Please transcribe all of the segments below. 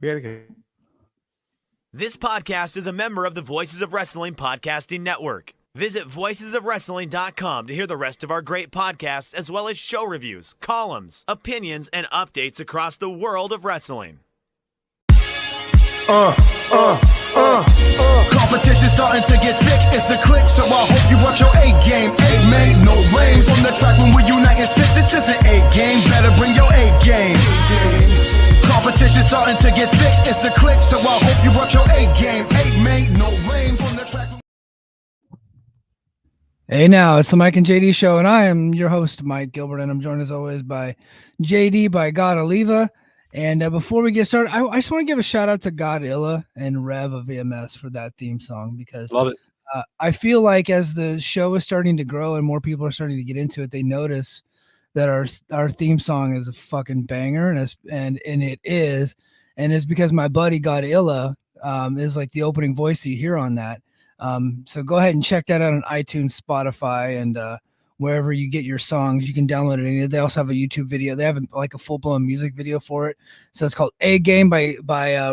We gotta get. This podcast is a member of the Voices of Wrestling Podcasting Network. Visit voicesofwrestling.com to hear the rest of our great podcasts, as well as show reviews, columns, opinions, and updates across the world of wrestling. Competition starting to get thick, it's the click, so I hope you watch your A game. A man, no lanes on the track when we unite and spit. This is an A game, better bring your A game. Competition starting to get thick, it's the click, so I hope you watch your A game. A man, no lanes on the track. Hey now, it's the Mike and JD show, and I am your host, Mike Gilbert, and I'm joined as always by JD by God Oliva. And before we get started, I just want to give a shout out to Godzilla and Rev of EMS for that theme song, because Love it. I feel like as the show is starting to grow and more people are starting to get into it, they notice that our theme song is a fucking banger, and it is, and it's because my buddy Godzilla is like the opening voice that you hear on that. So go ahead and check that out on iTunes, Spotify, and wherever you get your songs. You can download it. They also have a YouTube video. They have like a full-blown music video for it. So it's called A Game by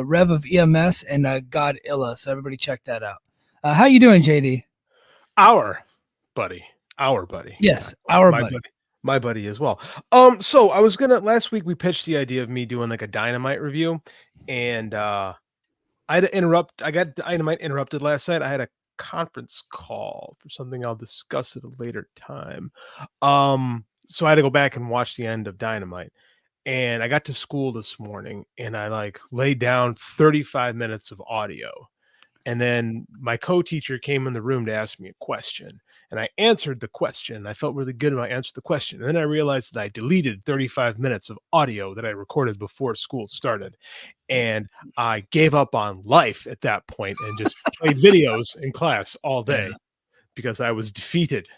Rev of EMS and Godzilla. So everybody check that out. How you doing, JD? Our buddy. Yes, My buddy as well. So I was last week we pitched the idea of me doing like a Dynamite review, and I got Dynamite interrupted last night. I had a conference call for something I'll discuss at a later time. So I had to go back and watch the end of Dynamite, and I got to school this morning and I laid down 35 minutes of audio, and then my co-teacher came in the room to ask me a question, and I answered the question. I felt really good when I answered the question, and then I realized that I deleted 35 minutes of audio that I recorded before school started. And I gave up on life at that point and just played videos in class all day because I was defeated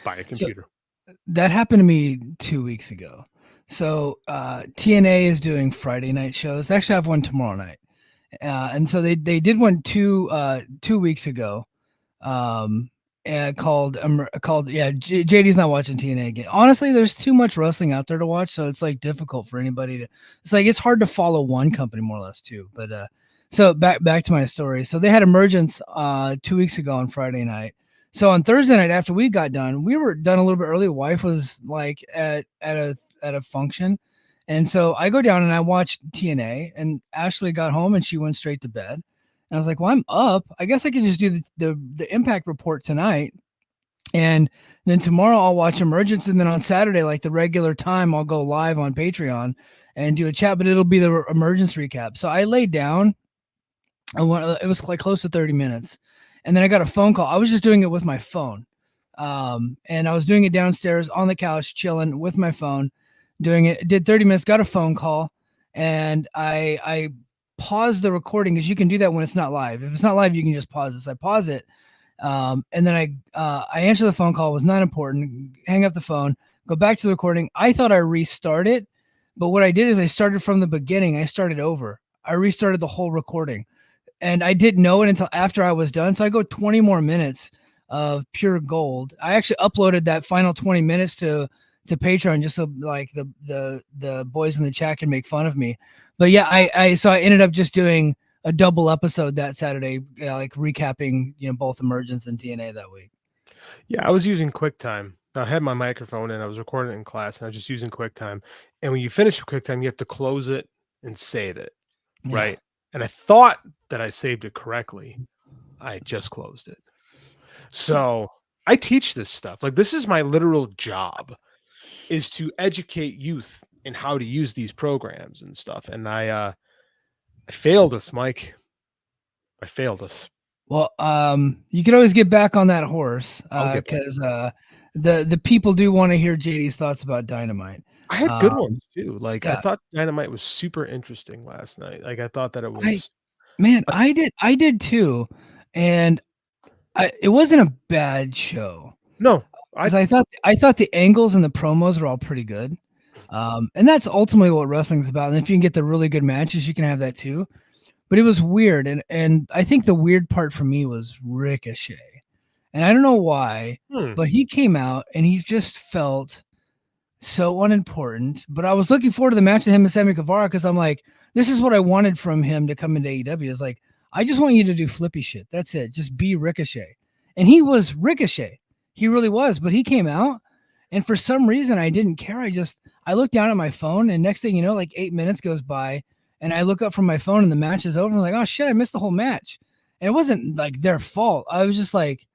by a computer. So that happened to me 2 weeks ago. So TNA is doing Friday night shows. They actually have one tomorrow night. And so they did one 2 weeks ago. Called JD's not watching TNA again. Honestly, there's too much wrestling out there to watch, so it's like difficult for anybody to. It's hard to follow one company more or less too. But so back to my story. So they had Emergence 2 weeks ago on Friday night. So on Thursday night after we got done, we were done a little bit early. Wife was like at a function, and so I go down and I watched TNA. And Ashley got home and she went straight to bed. And I was like, well, I'm up. I guess I can just do the Impact report tonight. And then tomorrow I'll watch Emergence. And then on Saturday, like the regular time, I'll go live on Patreon and do a chat, but it'll be the Emergence recap. So I laid down. It was like close to 30 minutes. And then I got a phone call. I was just doing it with my phone. And I was doing it downstairs on the couch, chilling with my phone, doing it. Did 30 minutes, got a phone call. And I pause the recording, because you can do that when it's not live. If it's not live, you can just pause it. So I pause it, and then I answer the phone call. It was not important. Hang up the phone, go back to the recording. I thought I restarted, but what I did is I started from the beginning. I started over. I restarted the whole recording, and I didn't know it until after I was done. So I go 20 more minutes of pure gold. I actually uploaded that final 20 minutes to Patreon just so like the boys in the chat can make fun of me. But yeah, I ended up just doing a double episode that Saturday, like recapping, both Emergence and TNA that week. Yeah, I was using QuickTime. I had my microphone and I was recording it in class, and I was just using QuickTime. And when you finish QuickTime, you have to close it and save it, right? And I thought that I saved it correctly. I just closed it. So I teach this stuff. Like, this is my literal job, is to educate youth in how to use these programs and stuff. And I failed us, Mike. I failed us. Well, you can always get back on that horse, because the people do want to hear JD's thoughts about Dynamite. I had good ones too. I thought Dynamite was super interesting last night. Like, I thought that it was. I did too, and it wasn't a bad show. No, I thought the angles and the promos were all pretty good. And that's ultimately what wrestling's about. And if you can get the really good matches, you can have that too. But it was weird. And I think the weird part for me was Ricochet. And I don't know why, but he came out and he just felt so unimportant. But I was looking forward to the match of him and Sammy Guevara because I'm like, this is what I wanted from him to come into AEW. Is like, I just want you to do flippy shit. That's it. Just be Ricochet. And he was Ricochet. He really was. But he came out, and for some reason I didn't care. I looked down at my phone, and next thing you know, like 8 minutes goes by, and I look up from my phone, and the match is over. I'm like, oh shit, I missed the whole match. And it wasn't like their fault. I was just like,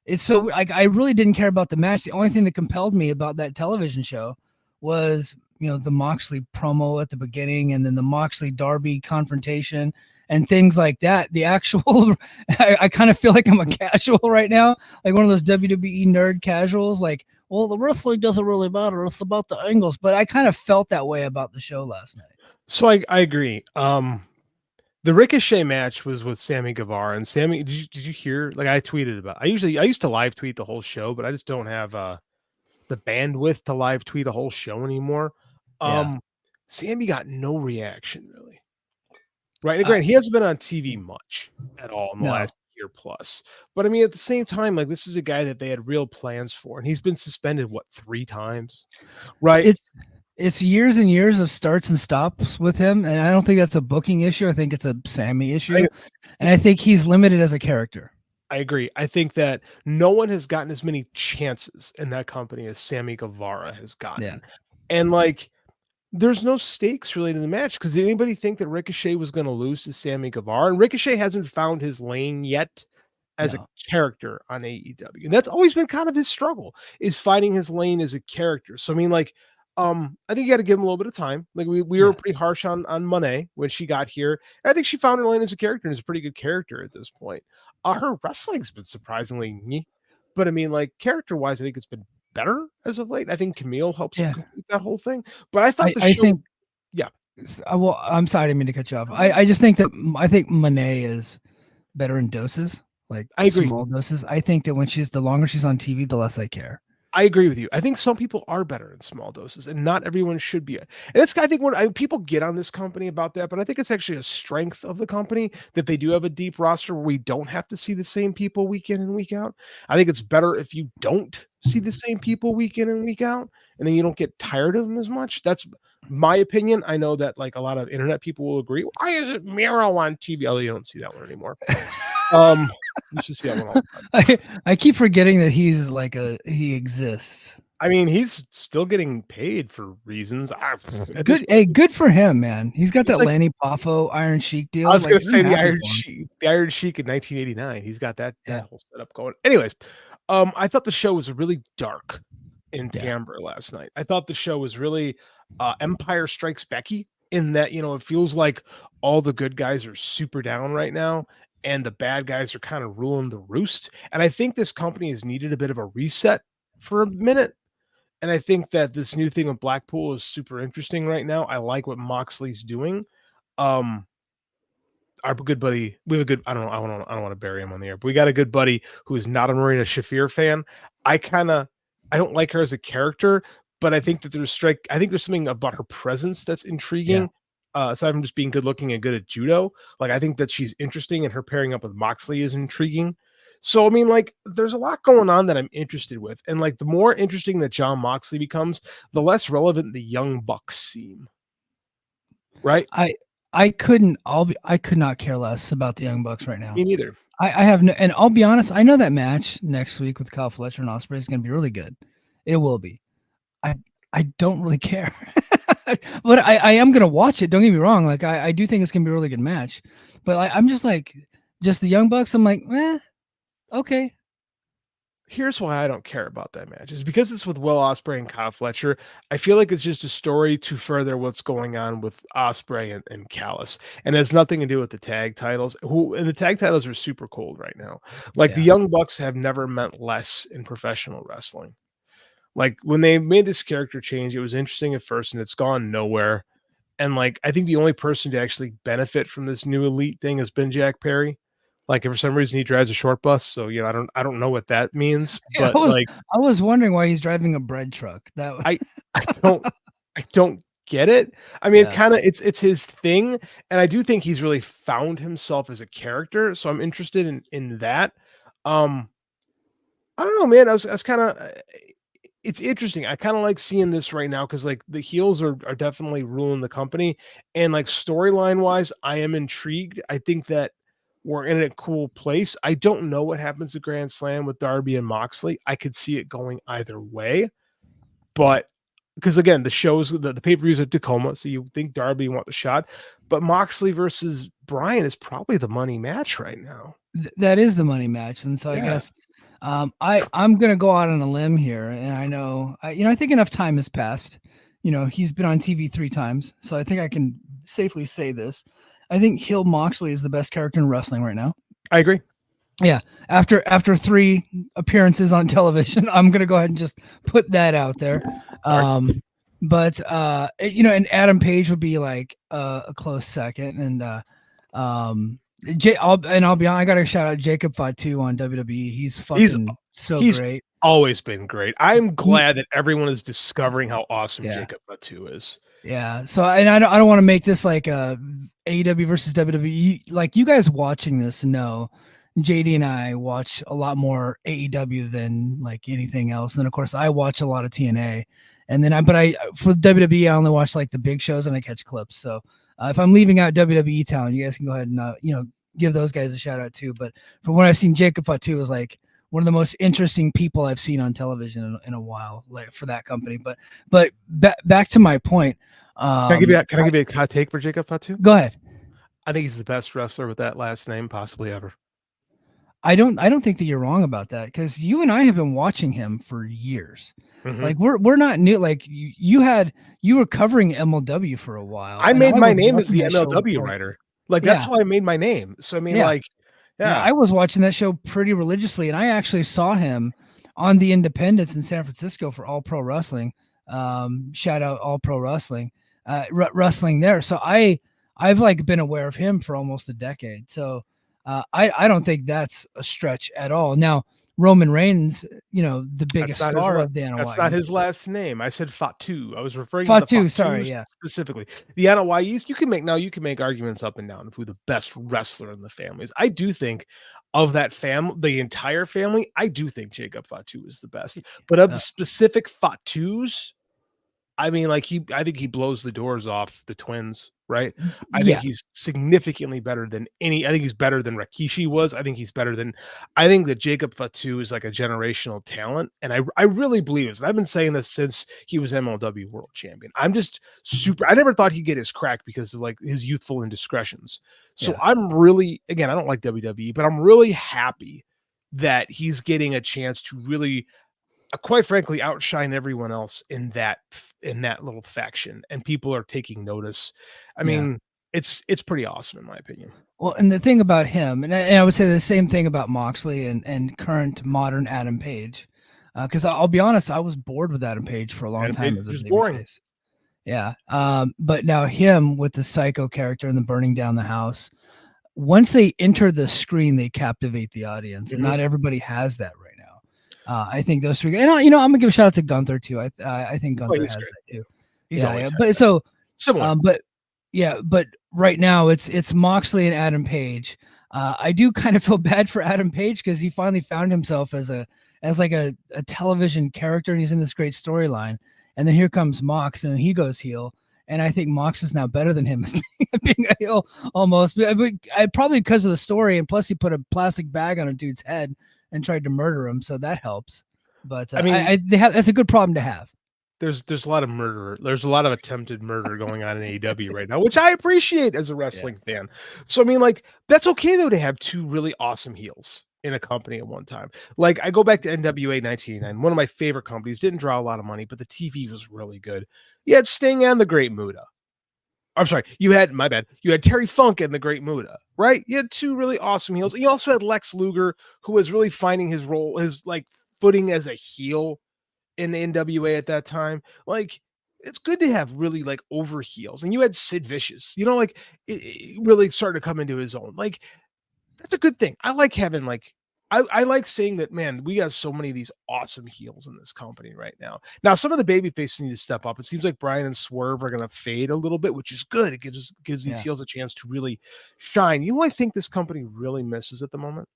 it's so like I really didn't care about the match. The only thing that compelled me about that television show was, the Moxley promo at the beginning, and then the Moxley Darby confrontation and things like that. The actual, I kind of feel like I'm a casual right now, like one of those WWE nerd casuals. Like, well, the wrestling doesn't really matter. It's about the angles. But I kind of felt that way about the show last night. So I agree. The Ricochet match was with Sammy Guevara, and Sammy, did you hear? Like I tweeted about. I used to live tweet the whole show, but I just don't have the bandwidth to live tweet a whole show anymore. Sammy got no reaction really. Right, and granted, he hasn't been on TV much at all in the last year plus. But I mean, at the same time, like this is a guy that they had real plans for, and he's been suspended 3 times, right? It's years and years of starts and stops with him, and I don't think that's a booking issue. I think it's a Sammy issue, and I think he's limited as a character. I agree. I think that no one has gotten as many chances in that company as Sammy Guevara has gotten, and like, there's no stakes really in the match because did anybody think that Ricochet was going to lose to Sammy Guevara? And Ricochet hasn't found his lane yet as a character on AEW, and that's always been kind of his struggle, is finding his lane as a character. So I mean, like, I think you got to give him a little bit of time. Like we were pretty harsh on Monet when she got here. I think she found her lane as a character and is a pretty good character at this point. Her wrestling's been surprisingly, but I mean, like character wise, I think it's been better as of late. I think Camille helps complete that whole thing. But I thought well, I'm sorry, I didn't mean to cut you off. I just think that Monet is better in doses, like I agree. Small doses. I think that when the longer she's on TV, the less I care. I agree with you. I think some people are better in small doses, and not everyone should be. And that's, I think, when people get on this company about that, but I think it's actually a strength of the company that they do have a deep roster where we don't have to see the same people week in and week out. I think it's better if you don't see the same people week in and week out, and then you don't get tired of them as much. That's my opinion. I know that like a lot of internet people will agree. Why is it Miro on TV? Oh, you don't see that one anymore. You should see that one all the time. I keep forgetting that he exists. I mean, he's still getting paid for reasons. Good for him, man. He's got that Lanny Poffo Iron Sheik deal. I was going to say the Iron Sheik in 1989. He's got that whole setup going. Anyways, I thought the show was really dark in timbre last night. I thought the show was really Empire Strikes Becky in that, it feels like all the good guys are super down right now, and the bad guys are kind of ruling the roost. And I think this company has needed a bit of a reset for a minute. And I think that this new thing with Blackpool is super interesting right now. I like what Moxley's doing. Our good buddy, we have a good, I don't want to bury him on the air, but we got a good buddy who is not a Marina Shafir fan. I don't like her as a character, but I think that there's something about her presence that's intriguing. Yeah. Aside from just being good looking and good at judo, like I think that she's interesting, and her pairing up with Moxley is intriguing. So I mean, like, there's a lot going on that I'm interested with, and like the more interesting that Jon Moxley becomes, the less relevant the Young Bucks seem. Right? I could not care less about the Young Bucks right now. Me neither. I have no, and I'll be honest, I know that match next week with Kyle Fletcher and Ospreay is going to be really good. It will be. I don't really care. But I am going to watch it. Don't get me wrong. Like, I do think it's going to be a really good match. But I'm just like, just the Young Bucks, I'm like, okay. Here's why I don't care about that match. Is because it's with Will Ospreay and Kyle Fletcher. I feel like it's just a story to further what's going on with Ospreay and Callis. And it has nothing to do with the tag titles. And the tag titles are super cold right now. Like, the Young Bucks have never meant less in professional wrestling. Like, when they made this character change, it was interesting at first, and it's gone nowhere. And like, I think the only person to actually benefit from this new elite thing has been Jack Perry. Like, if for some reason he drives a short bus, so I don't know what that means. But I was wondering why he's driving a bread truck. I don't get it. I mean, it's his thing, and I do think he's really found himself as a character. So I'm interested in that. I don't know, man. I was kind of. it's interesting. I kind of like seeing this right now because like the heels are definitely ruling the company, and like storyline wise, I am intrigued. I think that we're in a cool place. I don't know what happens at Grand Slam with Darby and Moxley. I could see it going either way, but because again, the shows, the pay-per-views at Tacoma, so you think Darby want the shot, but Moxley versus Bryan is probably the money match right now. That is the money match, and so I guess I'm gonna go out on a limb here, and I know I think enough time has passed. He's been on TV 3 times, so I think I can safely say this. I think Heel Moxley is the best character in wrestling right now. I agree. Yeah, after 3 appearances on television, I'm gonna go ahead and just put that out there. But and Adam Page would be like a close second, and I'll be honest, I gotta shout out Jacob Fatu on WWE. He's great. Always been great. I'm glad that everyone is discovering how awesome Jacob Fatu is. Yeah. So, and I don't want to make this like a AEW versus WWE. Like, you guys watching this know, JD and I watch a lot more AEW than like anything else. And then of course I watch a lot of TNA, and then for WWE, I only watch like the big shows and I catch clips. So if I'm leaving out WWE town, you guys can go ahead and, give those guys a shout out too. But from what I've seen, Jacob Fatu was like one of the most interesting people I've seen on television in a while, like for that company. But back to my point. Can I give you a hot take for Jacob Fatu? Go ahead. I think he's the best wrestler with that last name possibly ever. I don't think that you're wrong about that, because you and I have been watching him for years. Mm-hmm. Like we're not new. Like you were covering MLW for a while. I made my name as the MLW writer. Like that's how I made my name. So I mean, I was watching that show pretty religiously, and I actually saw him on the Independence in San Francisco for All Pro Wrestling. Shout out All Pro Wrestling, wrestling there. So I've like been aware of him for almost a decade. So I don't think that's a stretch at all. Now, Roman Reigns, the biggest star of the NYU. That's not his last name. I said Fatu. I was referring to Fatu. Sorry, specifically the NYUs. You can make arguments up and down of who the best wrestler in the family is. I do think of that family, the entire family. I do think Jacob Fatu is the best, but of the specific Fatus, I mean, I think he blows the doors off the twins, right? I think he's significantly better than I think he's better than Rikishi was. I think that Jacob Fatu is like a generational talent. And I really believe this. And I've been saying this since he was MLW world champion. I'm just I never thought he'd get his crack because of like his youthful indiscretions. So I'm really, again, I don't like WWE, but I'm really happy that he's getting a chance to really, quite frankly, outshine everyone else in that little faction, and people are taking notice. I mean, it's pretty awesome in my opinion. Well, and the thing about him, and I would say the same thing about Moxley and current modern Adam Page, because I'll be honest, I was bored with Adam Page for a long time as a babyface. Yeah, but now him with the psycho character and the burning down the house, once they enter the screen, they captivate the audience, and not everybody has that right now. I think those 3, and I'm gonna give a shout out to Gunther too. I think Gunther has that too. But so similar. But right now it's Moxley and Adam Page. I do kind of feel bad for Adam Page because he finally found himself as a television character, and he's in this great storyline. And then here comes Mox, and he goes heel. And I think Mox is now better than him being a heel almost. But probably because of the story, and plus he put a plastic bag on a dude's head and tried to murder him, so that helps. But I mean, that's a good problem to have. There's a lot of murder. There's a lot of attempted murder going on in AEW right now, which I appreciate as a wrestling fan. So I mean, like, that's okay though to have 2 really awesome heels in a company at one time. Like, I go back to NWA 1989, one of my favorite companies. Didn't draw a lot of money, but the TV was really good. You had Sting and the Great Muta. I'm sorry, you had Terry Funk and the Great Muta, right? You had 2 really awesome heels. You also had Lex Luger, who was really finding his role, his like footing as a heel in the NWA at that time. Like, it's good to have really like over heels. And you had Sid Vicious, like it really started to come into his own. Like, that's a good thing. I like having like, I like saying that, man, we got so many of these awesome heels in this company right now. Now, some of the baby faces need to step up. It seems like Bryan and Swerve are going to fade a little bit, which is good. It gives these heels a chance to really shine. You know what I think this company really misses at the moment?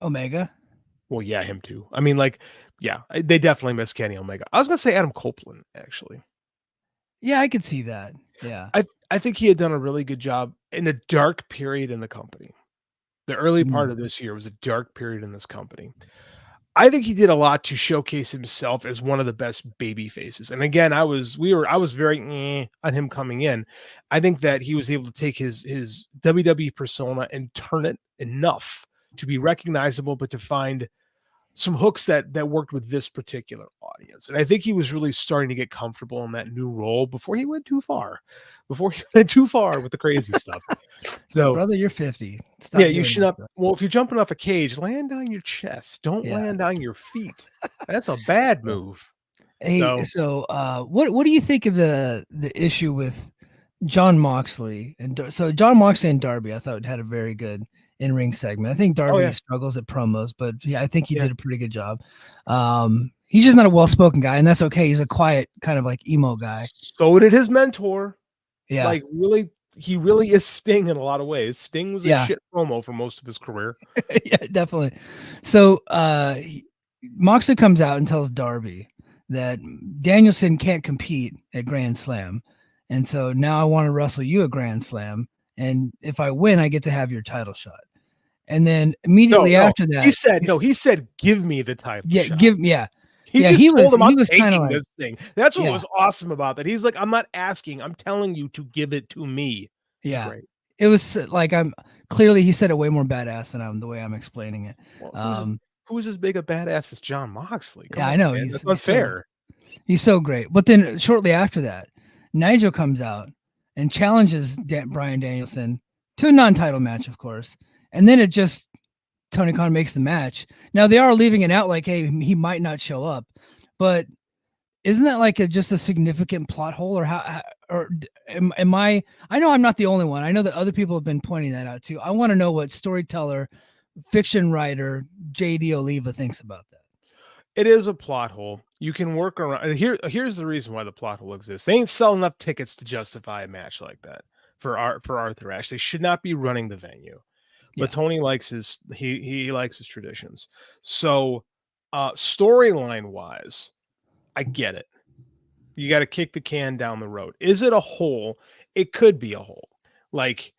Omega. Well, yeah, him too. I mean, like, Yeah, they definitely miss Kenny Omega. I was gonna say Adam Copeland, actually. Yeah, I could see that. Yeah. I think he had done a really good job in a dark period in the company. The early part of this year was a dark period in this company. I think he did a lot to showcase himself as one of the best baby faces. And again, I was very on him coming in. I think that he was able to take his WWE persona and turn it enough to be recognizable, but to find some hooks that worked with this particular audience. And I think he was really starting to get comfortable in that new role before he went too far. Before he went too far with the crazy stuff. So, brother, you're 50. Stop yeah, you doing should that not. stuff. Well, if you're jumping off a cage, land on your chest. Don't Yeah. land on your feet. That's a bad move. Hey, So, what do you think of the issue with Jon Moxley so Jon Moxley and Darby? I thought had a very good in-ring segment. I think Darby yeah. struggles at promos, but yeah, I think he Yeah. did a pretty good job. He's just not a well-spoken guy, and that's okay. He's a quiet kind of like emo guy. So did his mentor. Yeah, Like he really is Sting in a lot of ways. Sting was a shit promo for most of his career. yeah, definitely. So Moxley comes out and tells Darby that Danielson can't compete at Grand Slam. And so now I want to wrestle you at Grand Slam. And if I win, I get to have your title shot. And then immediately after that, he said, give me the title shot. He told him, I'm was taking like, this thing. That's what was awesome about that. He's like, I'm not asking, I'm telling you to give it to me. Yeah. Great. It was like, he said it way more badass than the way I'm explaining it. Well, who's as big a badass as Jon Moxley? Come on, I know. Man. That's unfair. He's so great. But then shortly after that, Nigel comes out and challenges Bryan Danielson to a non-title match, of course. And then Tony Khan makes the match. Now they are leaving it out like, hey, he might not show up, but isn't that like just a significant plot hole, or am I know I'm not the only one. I know that other people have been pointing that out too. I want to know what storyteller, fiction writer JD Oliva thinks about that. It is a plot hole. You can work around. Here's the reason why the plot hole exists. They ain't selling enough tickets to justify a match like that for Arthur Ashe. They should not be running the venue. But Tony likes he likes his traditions. So storyline wise, I get it. You got to kick the can down the road. Is it a hole? It could be a hole. Like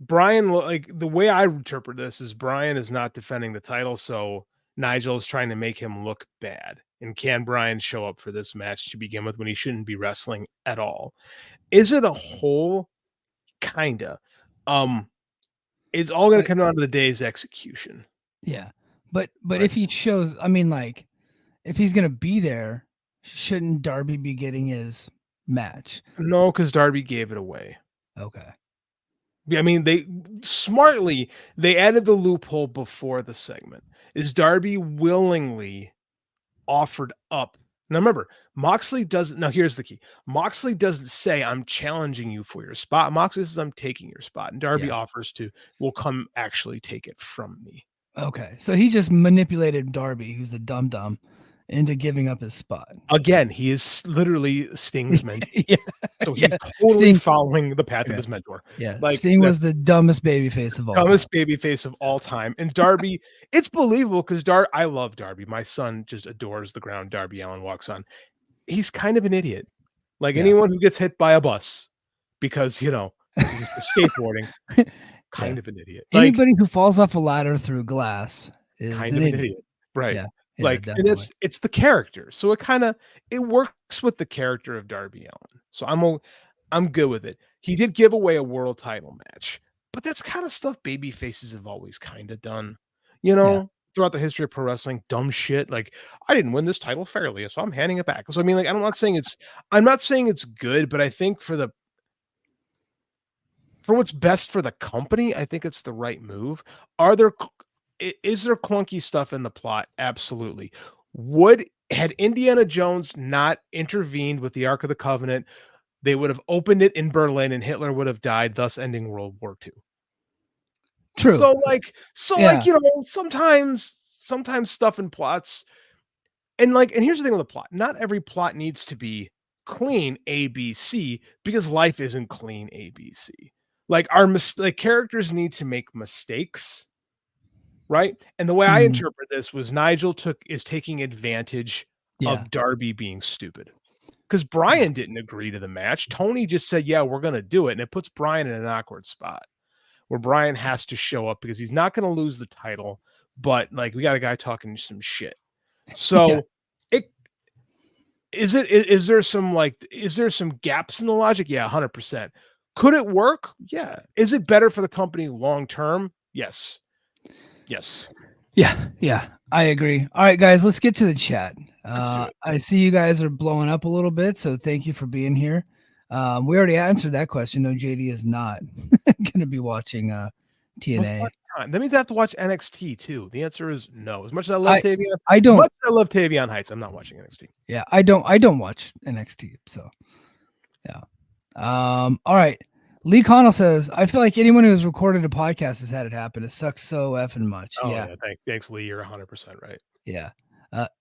Bryan, like the way I interpret this is Bryan is not defending the title, so Nigel is trying to make him look bad. And can Bryan show up for this match to begin with when he shouldn't be wrestling at all? Is it a hole? Kinda. It's all going to come down to the day's execution. Yeah. But if he shows, I mean, like, if he's going to be there, shouldn't Darby be getting his match? No, because Darby gave it away. Okay. I mean, they added the loophole before the segment. Is Darby willingly offered up? Now remember, Moxley doesn't. Now here's the key. Moxley doesn't say, I'm challenging you for your spot. Moxley says, I'm taking your spot. And Darby offers will come actually take it from me. Okay. So he just manipulated Darby, who's a dum-dum, into giving up his spot. Again, he is literally Sting's mentor. So he's totally following the path of his mentor. Yeah. Like, Sting was the dumbest babyface of all time. Dumbest babyface of all time. And Darby, it's believable because I love Darby. My son just adores the ground Darby Allin walks on. He's kind of an idiot. Like anyone who gets hit by a bus because, he's skateboarding, kind of an idiot. Anybody who falls off a ladder through glass is kind of an idiot. Right. Yeah. Like, and it's the character. So it works with the character of Darby Allin. So I'm good with it. He did give away a world title match, but that's kind of stuff baby faces have always kind of done, throughout the history of pro wrestling, dumb shit. Like, I didn't win this title fairly, so I'm handing it back. So I mean, like, I'm not saying it's good, but I think for what's best for the company, I think it's the right move. Is there clunky stuff in the plot? Absolutely. Had Indiana Jones not intervened with the Ark of the Covenant, they would have opened it in Berlin and Hitler would have died, thus ending World War II. True. So sometimes stuff in plots and here's the thing with the plot. Not every plot needs to be clean ABC because life isn't clean ABC. Like characters need to make mistakes. right? And the way I Mhm. interpret this was Nigel is taking advantage Yeah. of Darby being stupid. Because Brian didn't agree to the match. Tony just said, yeah, we're going to do it. And it puts Brian in an awkward spot where Brian has to show up because he's not going to lose the title. But like, we got a guy talking some shit. So is there some gaps in the logic? Yeah, 100%. Could it work? Yeah. Is it better for the company long term? Yes. Yeah, I agree. All right, guys, let's get to the chat. Let's do it. I see you guys are blowing up a little bit, so thank you for being here. We already answered that question. No, JD is not going to be watching TNA. That means I have to watch NXT too. The answer is no. As much as I love Tavion, Tavion Heights, I'm not watching NXT. Yeah, I don't watch NXT. So, yeah. All right. Lee Connell says, I feel like anyone who's recorded a podcast has had it happen. It sucks so effing much. Oh, yeah. Thanks, Lee. You're 100% right. Yeah.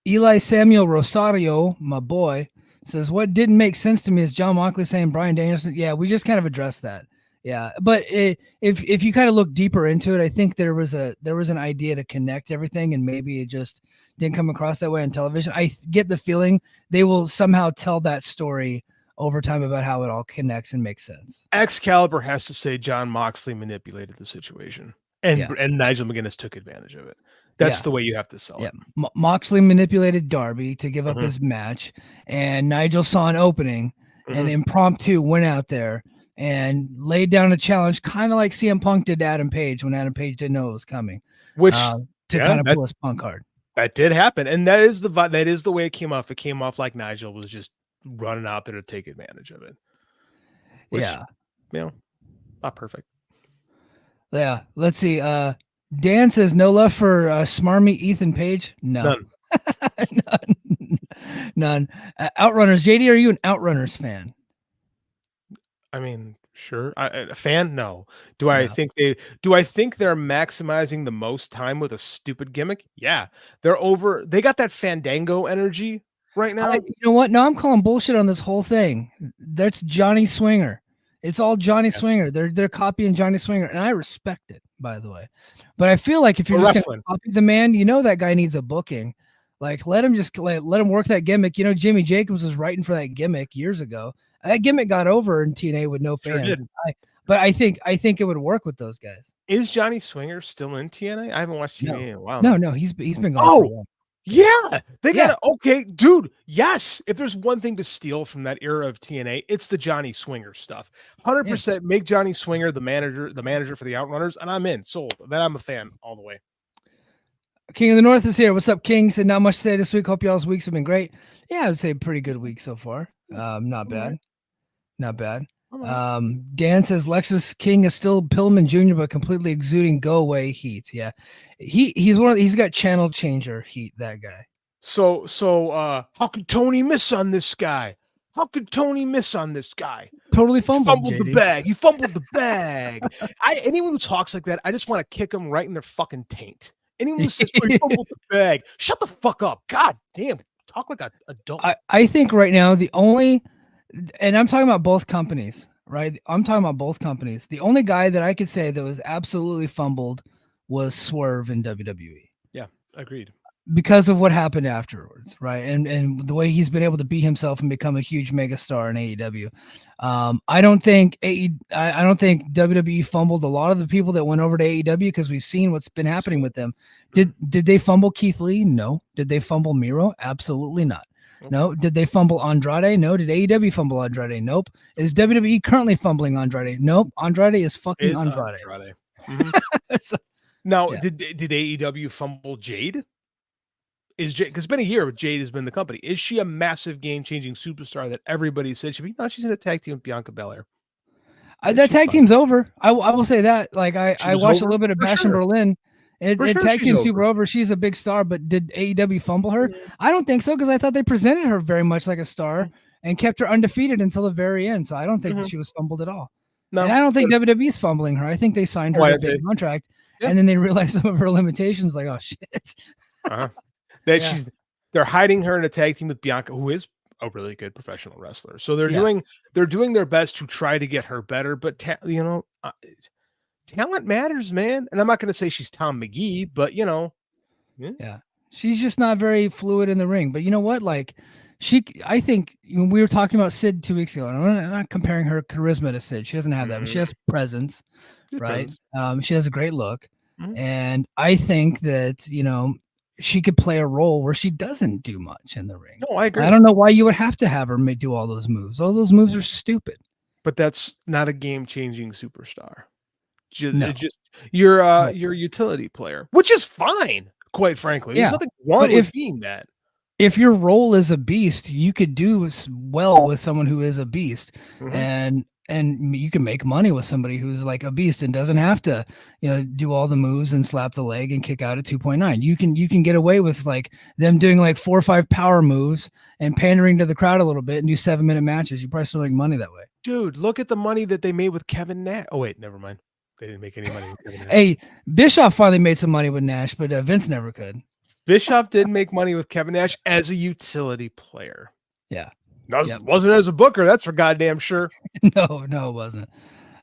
Eli Samuel Rosario, my boy, says, what didn't make sense to me is Jon Moxley saying Bryan Danielson. Yeah, we just kind of addressed that. Yeah. But if you kind of look deeper into it, I think there was an idea to connect everything, and maybe it just didn't come across that way on television. I get the feeling they will somehow tell that story over time about how it all connects and makes sense. Excalibur has to say Jon Moxley manipulated the situation, and Nigel McGuinness took advantage of it. That's the way you have to sell it. Moxley manipulated Darby to give up his match, and Nigel saw an opening and impromptu went out there and laid down a challenge, kind of like CM Punk did to Adam Page when Adam Page didn't know it was coming, which kind of pull his Punk card. That did happen, and that is the way it came off. It came off like Nigel was just running out there to take advantage of it. Which, not perfect. Yeah, let's see. Dan says no love for smarmy Ethan Page. No, none. Outrunners. JD, are you an Outrunners fan? I mean, sure. A fan? No. Do I think they're maximizing the most time with a stupid gimmick? Yeah, they got that Fandango energy right now. You know what? No, I'm calling bullshit on this whole thing. That's Johnny Swinger. It's all Johnny Swinger. They're copying Johnny Swinger, and I respect it, by the way. But I feel like if you're just going to copy the man, that guy needs a booking. Like, let him work that gimmick. Jimmy Jacobs was writing for that gimmick years ago. That gimmick got over in TNA with no fans. Sure did. But I think it would work with those guys. Is Johnny Swinger still in TNA? I haven't watched TNA in a while. No, he's been gone for a while. Yeah, they got it. Okay, dude. Yes, if there's one thing to steal from that era of TNA, it's the Johnny Swinger stuff. 100% make Johnny Swinger the manager for the Outrunners, and I'm in. Sold. That I'm a fan all the way. King of the North is here. What's up, King? Said not much to say this week. Hope y'all's weeks have been great. Yeah, I would say pretty good week so far. Not bad. Not bad. Dan says Lexus King is still Pillman Jr., but completely exuding go away heat. Yeah, he's got channel changer heat. That guy. So how could Tony miss on this guy? Totally fumbled the bag. He fumbled the bag. Anyone who talks like that, I just want to kick him right in their fucking taint. Anyone who says he fumbled the bag, shut the fuck up. God damn, talk like an adult. I think right now the only. And I'm talking about both companies, right? I'm talking about both companies. The only guy that I could say that was absolutely fumbled was Swerve in WWE. Yeah, agreed. Because of what happened afterwards, right? And the way he's been able to be himself and become a huge megastar in AEW. I don't think WWE fumbled a lot of the people that went over to AEW because we've seen what's been happening with them. Did they fumble Keith Lee? No. Did they fumble Miro? Absolutely not. No. Did they fumble Andrade? No. Did AEW fumble Andrade? Nope. Is WWE currently fumbling Andrade? Nope. Andrade is fucking Andrade. Mm-hmm. Now, did AEW fumble Jade? Is Jade, because it's been a year, Jade has been the company. Is she a massive game-changing superstar that everybody said she'd be? No, she's in a tag team with Bianca Belair. That tag team's over. I will say that. Like I watched a little bit of Bash in Berlin. Tag team super over. She's a big star, but did AEW fumble her? I don't think so, because I thought they presented her very much like a star and kept her undefeated until the very end. So I don't think that she was fumbled at all. No, and I don't think WWE's fumbling her. I think they signed her to a big contract, and then they realized some of her limitations. Like, oh shit. They're hiding her in a tag team with Bianca, who is a really good professional wrestler. So they're doing their best to try to get her better. But talent matters, man. And I'm not going to say she's Tom McGee, but Yeah. She's just not very fluid in the ring. But you know what? Like, I think when we were talking about Sid 2 weeks ago, and I'm not comparing her charisma to Sid. She doesn't have that, but she has presence, right? She has a great look. And I think that, she could play a role where she doesn't do much in the ring. No, I agree. I don't know why you would have to have her do all those moves. All those moves are stupid. But that's not a game-changing superstar. No. You're a utility player, which is fine, quite frankly. There's nothing wrong with being that. If your role is a beast, you could do well with someone who is a beast, and you can make money with somebody who's like a beast and doesn't have to, do all the moves and slap the leg and kick out at 2.9. You can get away with like them doing like 4 or 5 power moves and pandering to the crowd a little bit and do 7-minute matches. You probably still make money that way. Dude, look at the money that they made with Kevin Nash. Oh wait, never mind. They didn't make any money with Kevin Nash. Hey, Bischoff finally made some money with Nash, but Vince never could. Bischoff did make money with Kevin Nash as a utility player. Yeah. No, wasn't as a booker, that's for goddamn sure. No, it wasn't.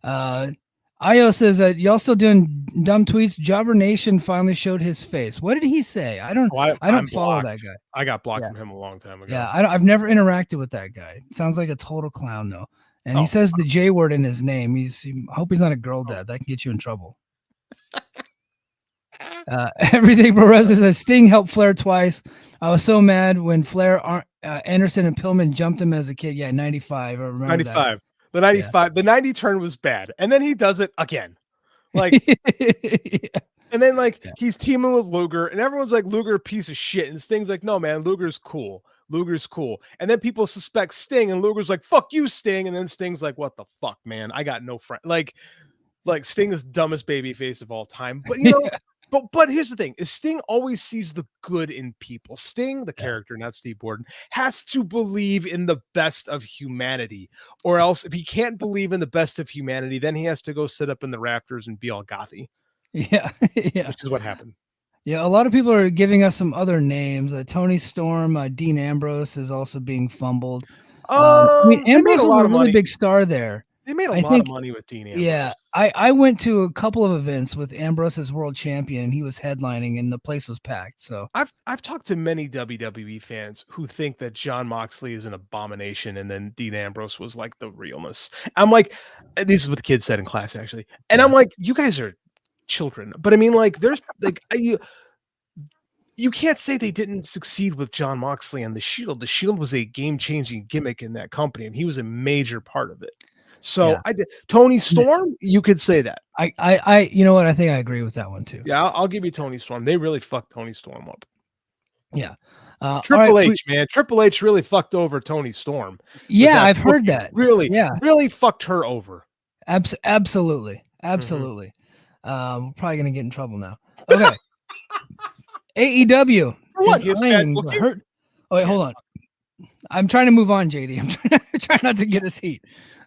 Io says that y'all still doing dumb tweets. Jobber Nation finally showed his face. What did he say? I don't follow that guy. I got blocked from him a long time ago. Yeah, I've never interacted with that guy. Sounds like a total clown though. And he says the J word in his name. I hope he's not a girl dad. That can get you in trouble. Everything Perez says Sting helped Flair twice. I was so mad when Flair, Anderson, and Pillman jumped him as a kid. Yeah, 95. I remember 95. that. The 95. The 90 turn was bad, and then he does it again. Like, and then he's teaming with Luger, and everyone's like, Luger a piece of shit, and Sting's like, no man, Luger's cool. And then people suspect Sting, and Luger's like, fuck you, Sting. And then Sting's like, what the fuck, man? I got no friend. Like Sting is dumbest baby face of all time. But But here's the thing: is Sting always sees the good in people. Sting, the character, not Steve Borden, has to believe in the best of humanity, or else if he can't believe in the best of humanity, then he has to go sit up in the rafters and be all gothy. Yeah, which is what happened. Yeah, a lot of people are giving us some other names. Tony Storm, Dean Ambrose is also being fumbled. Ambrose was a really big star there. They made a lot of money with Dean Ambrose. Yeah, I went to a couple of events with Ambrose as world champion, and he was headlining, and the place was packed. So I've talked to many WWE fans who think that Jon Moxley is an abomination, and then Dean Ambrose was like the realness. I'm like, this is what the kids said in class actually, and I'm like, you guys are children, but I mean, there's you can't say they didn't succeed with Jon Moxley and the Shield. The Shield was a game-changing gimmick in that company, and he was a major part of it. So Tony Storm, you could say that. I you know what? I think I agree with that one too. Yeah, I'll give you Tony Storm. They really fucked Tony Storm up. Yeah. Triple H, man. Triple H really fucked over Tony Storm. Yeah, I've heard that. Really fucked her over. Absolutely. We're probably gonna get in trouble now. Okay. AEW. Hurt. Oh wait, hold on. I'm trying to move on, JD. I'm trying not to get a seat.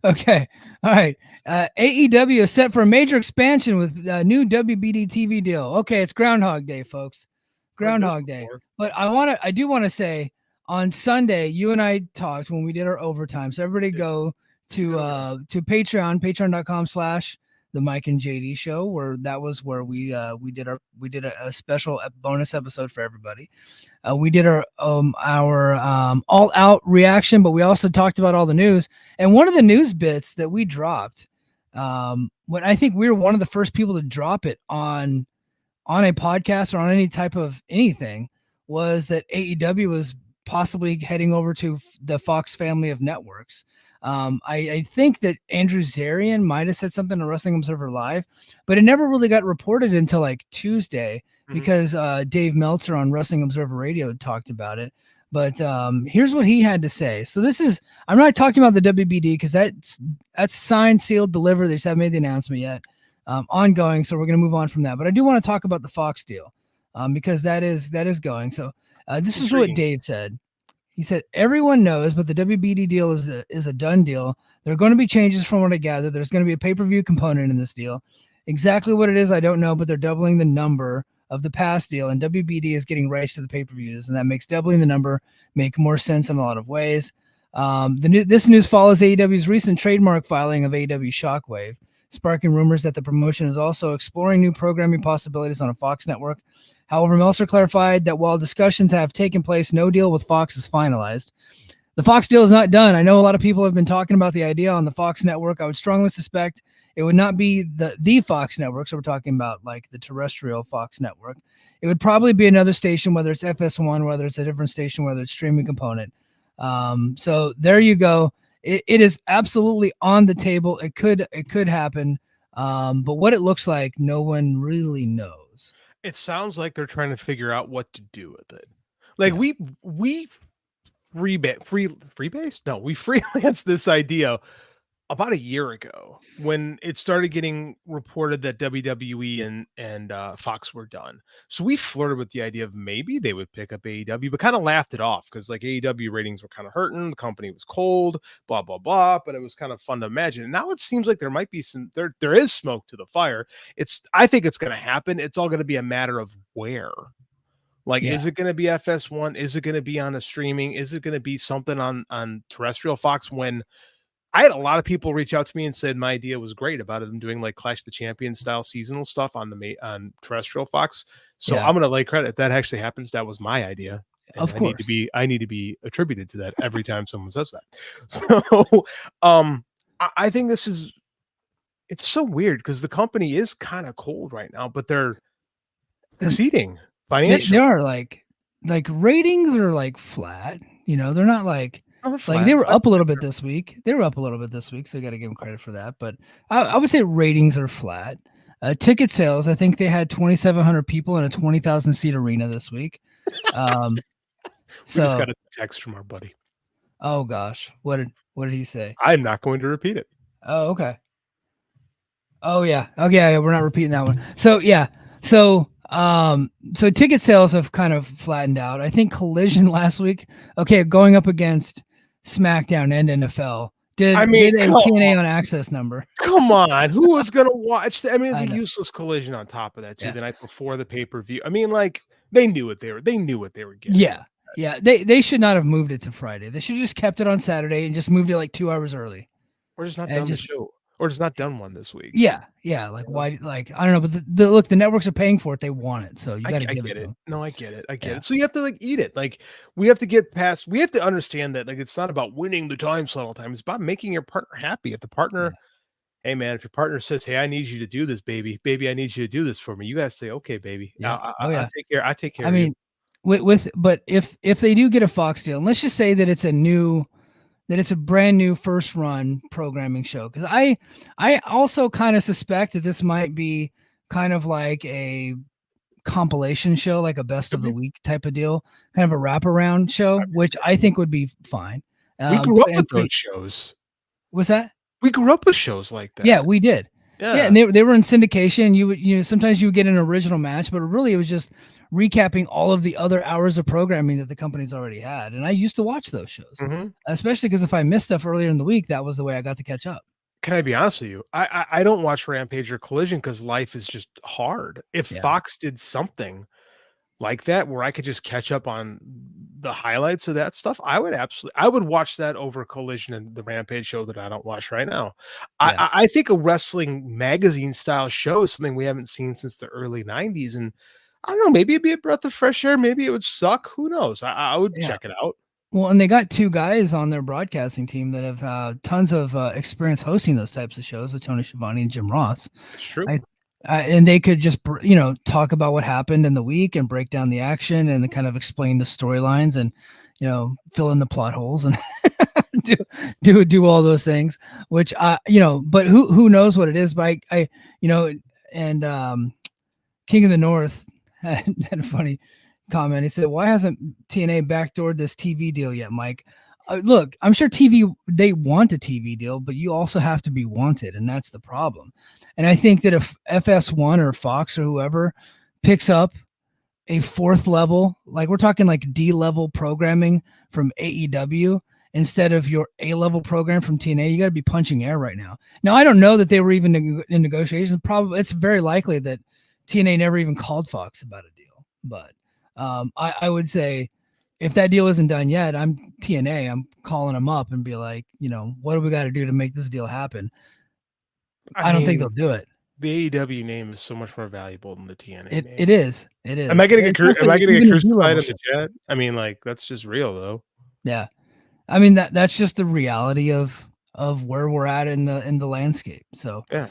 Okay. All right. AEW is set for a major expansion with a new WBD TV deal. Okay, it's Groundhog Day, folks. Groundhog Day. But I do want to say on Sunday, you and I talked when we did our overtime. So everybody go to Patreon, patreon.com/The Mike and JD Show, where we did a special bonus episode for everybody. We did our all out reaction, but we also talked about all the news. And one of the news bits that we dropped, when I think we were one of the first people to drop it on a podcast or on any type of anything, was that AEW was possibly heading over to the Fox family of networks. I think that Andrew Zarian might have said something to Wrestling Observer Live, but it never really got reported until Tuesday because Dave Meltzer on Wrestling Observer Radio talked about it. But here's what he had to say. So I'm not talking about the WBD because that's signed, sealed, delivered. They just haven't made the announcement yet. Ongoing. So we're going to move on from that. But I do want to talk about the Fox deal because that is going. So this is what Dave said. He said, everyone knows, but the WBD deal is a done deal. There are going to be changes from what I gather. There's going to be a pay-per-view component in this deal. Exactly what it is, I don't know, but they're doubling the number of the past deal, and WBD is getting rights to the pay-per-views, and that makes doubling the number make more sense in a lot of ways. This news follows AEW's recent trademark filing of AEW Shockwave. sparking rumors that the promotion is also exploring new programming possibilities on a Fox network. However, Meltzer clarified that while discussions have taken place, no deal with Fox is finalized. The Fox deal is not done. I know a lot of people have been talking about the idea on the Fox network. I would strongly suspect it would not be the Fox network. So we're talking about like the terrestrial Fox network. It would probably be another station, whether it's FS1, whether it's a different station, whether it's streaming component. So there you go. It is absolutely on the table. It could happen. But what it looks like, no one really knows. It sounds like they're trying to figure out what to do with it. Like we freelanced this idea about a year ago when it started getting reported that WWE and Fox were done. So we flirted with the idea of maybe they would pick up AEW, but kind of laughed it off because like AEW ratings were kind of hurting. The company was cold, blah, blah, blah. But it was kind of fun to imagine. And now it seems like there might be there is smoke to the fire. I think it's going to happen. It's all going to be a matter of where. Like, is it going to be FS1? Is it going to be on a streaming? Is it going to be something on terrestrial Fox? When I had a lot of people reach out to me and said my idea was great about them doing like Clash of the Champions style seasonal stuff on terrestrial Fox. So I'm going to lay credit. If that actually happens, that was my idea. And of course. I need to be attributed to that every time someone says that. So I think it's so weird because the company is kind of cold right now, but they're exceeding financially. They are like ratings are like flat. You know, they're not like they were up a little bit this week. So you got to give them credit for that. But I would say ratings are flat. Ticket sales, I think they had 2,700 people in a 20,000 seat arena this week. We just got a text from our buddy. Oh gosh, what did he say? I'm not going to repeat it. Oh, okay. Oh yeah. Okay, we're not repeating that one. So yeah. So ticket sales have kind of flattened out. I think Collision last week, going up against SmackDown and NFL, did a TNA on Access number. Come on, who was going to watch that? I mean, it's a useless Collision on top of that too. The night before the pay-per-view. I mean, like they knew what they were getting. Yeah. They should not have moved it to Friday. They should have just kept it on Saturday and just moved it like 2 hours early. Or just not done the show. Or just not done one this week. Yeah. Like why? Like I don't know, but look, the networks are paying for it. They want it, so you got to give it to them. No, I get it. So you have to like eat it. Like we have to understand that like it's not about winning the time slot all the time. It's about making your partner happy. If the partner, hey man, if your partner says, "Hey, I need you to do this, baby, I need you to do this for me," you got to say, "Okay, baby, I take care." I mean, but if they do get a Fox deal, and let's just say that it's a brand new first run programming show. Because I also kind of suspect that this might be kind of like a compilation show, like a best of the week type of deal, kind of a wraparound show, which I think would be fine. We grew up with those shows. What's that? We grew up with shows like that. Yeah, we did. Yeah, and they were in syndication. Sometimes you would get an original match, but really it was just recapping all of the other hours of programming that the company's already had. And I used to watch those shows, especially because if I missed stuff earlier in the week, that was the way I got to catch up. Can I be honest with you? I don't watch Rampage or Collision because life is just hard. If Fox did something like that where I could just catch up on the highlights of that stuff, I would watch that over Collision and the Rampage show that I don't watch right now. I think a wrestling magazine style show is something we haven't seen since the early 90s. And I don't know, maybe it'd be a breath of fresh air. Maybe it would suck. Who knows? I would check it out. Well, and they got two guys on their broadcasting team that have tons of experience hosting those types of shows with Tony Schiavone and Jim Ross. It's true. And they could just, talk about what happened in the week and break down the action and kind of explain the storylines and, fill in the plot holes and do all those things, which, but who knows what it is. But and King of the North had a funny comment. He said, "Why hasn't TNA backdoored this TV deal yet, Mike?" Look, I'm sure they want a TV deal, but you also have to be wanted, and that's the problem. And I think that if FS1 or Fox or whoever picks up a fourth level, like we're talking like D-level programming from AEW instead of your A-level program from TNA, you got to be punching air right now. Now, I don't know that they were even in negotiations. Probably, it's very likely that TNA never even called Fox about a deal. But I would say if that deal isn't done yet, I'm TNA. I'm calling them up and be like, what do we got to do to make this deal happen? I don't think mean, they'll do it. the AEW name is so much more valuable than the TNA name. It is. It is. Am I gonna get Especially even a crucified D-level in show. the chat? I mean, like, that's just real though. Yeah. I mean that's just the reality of where we're at in the landscape. So Yeah.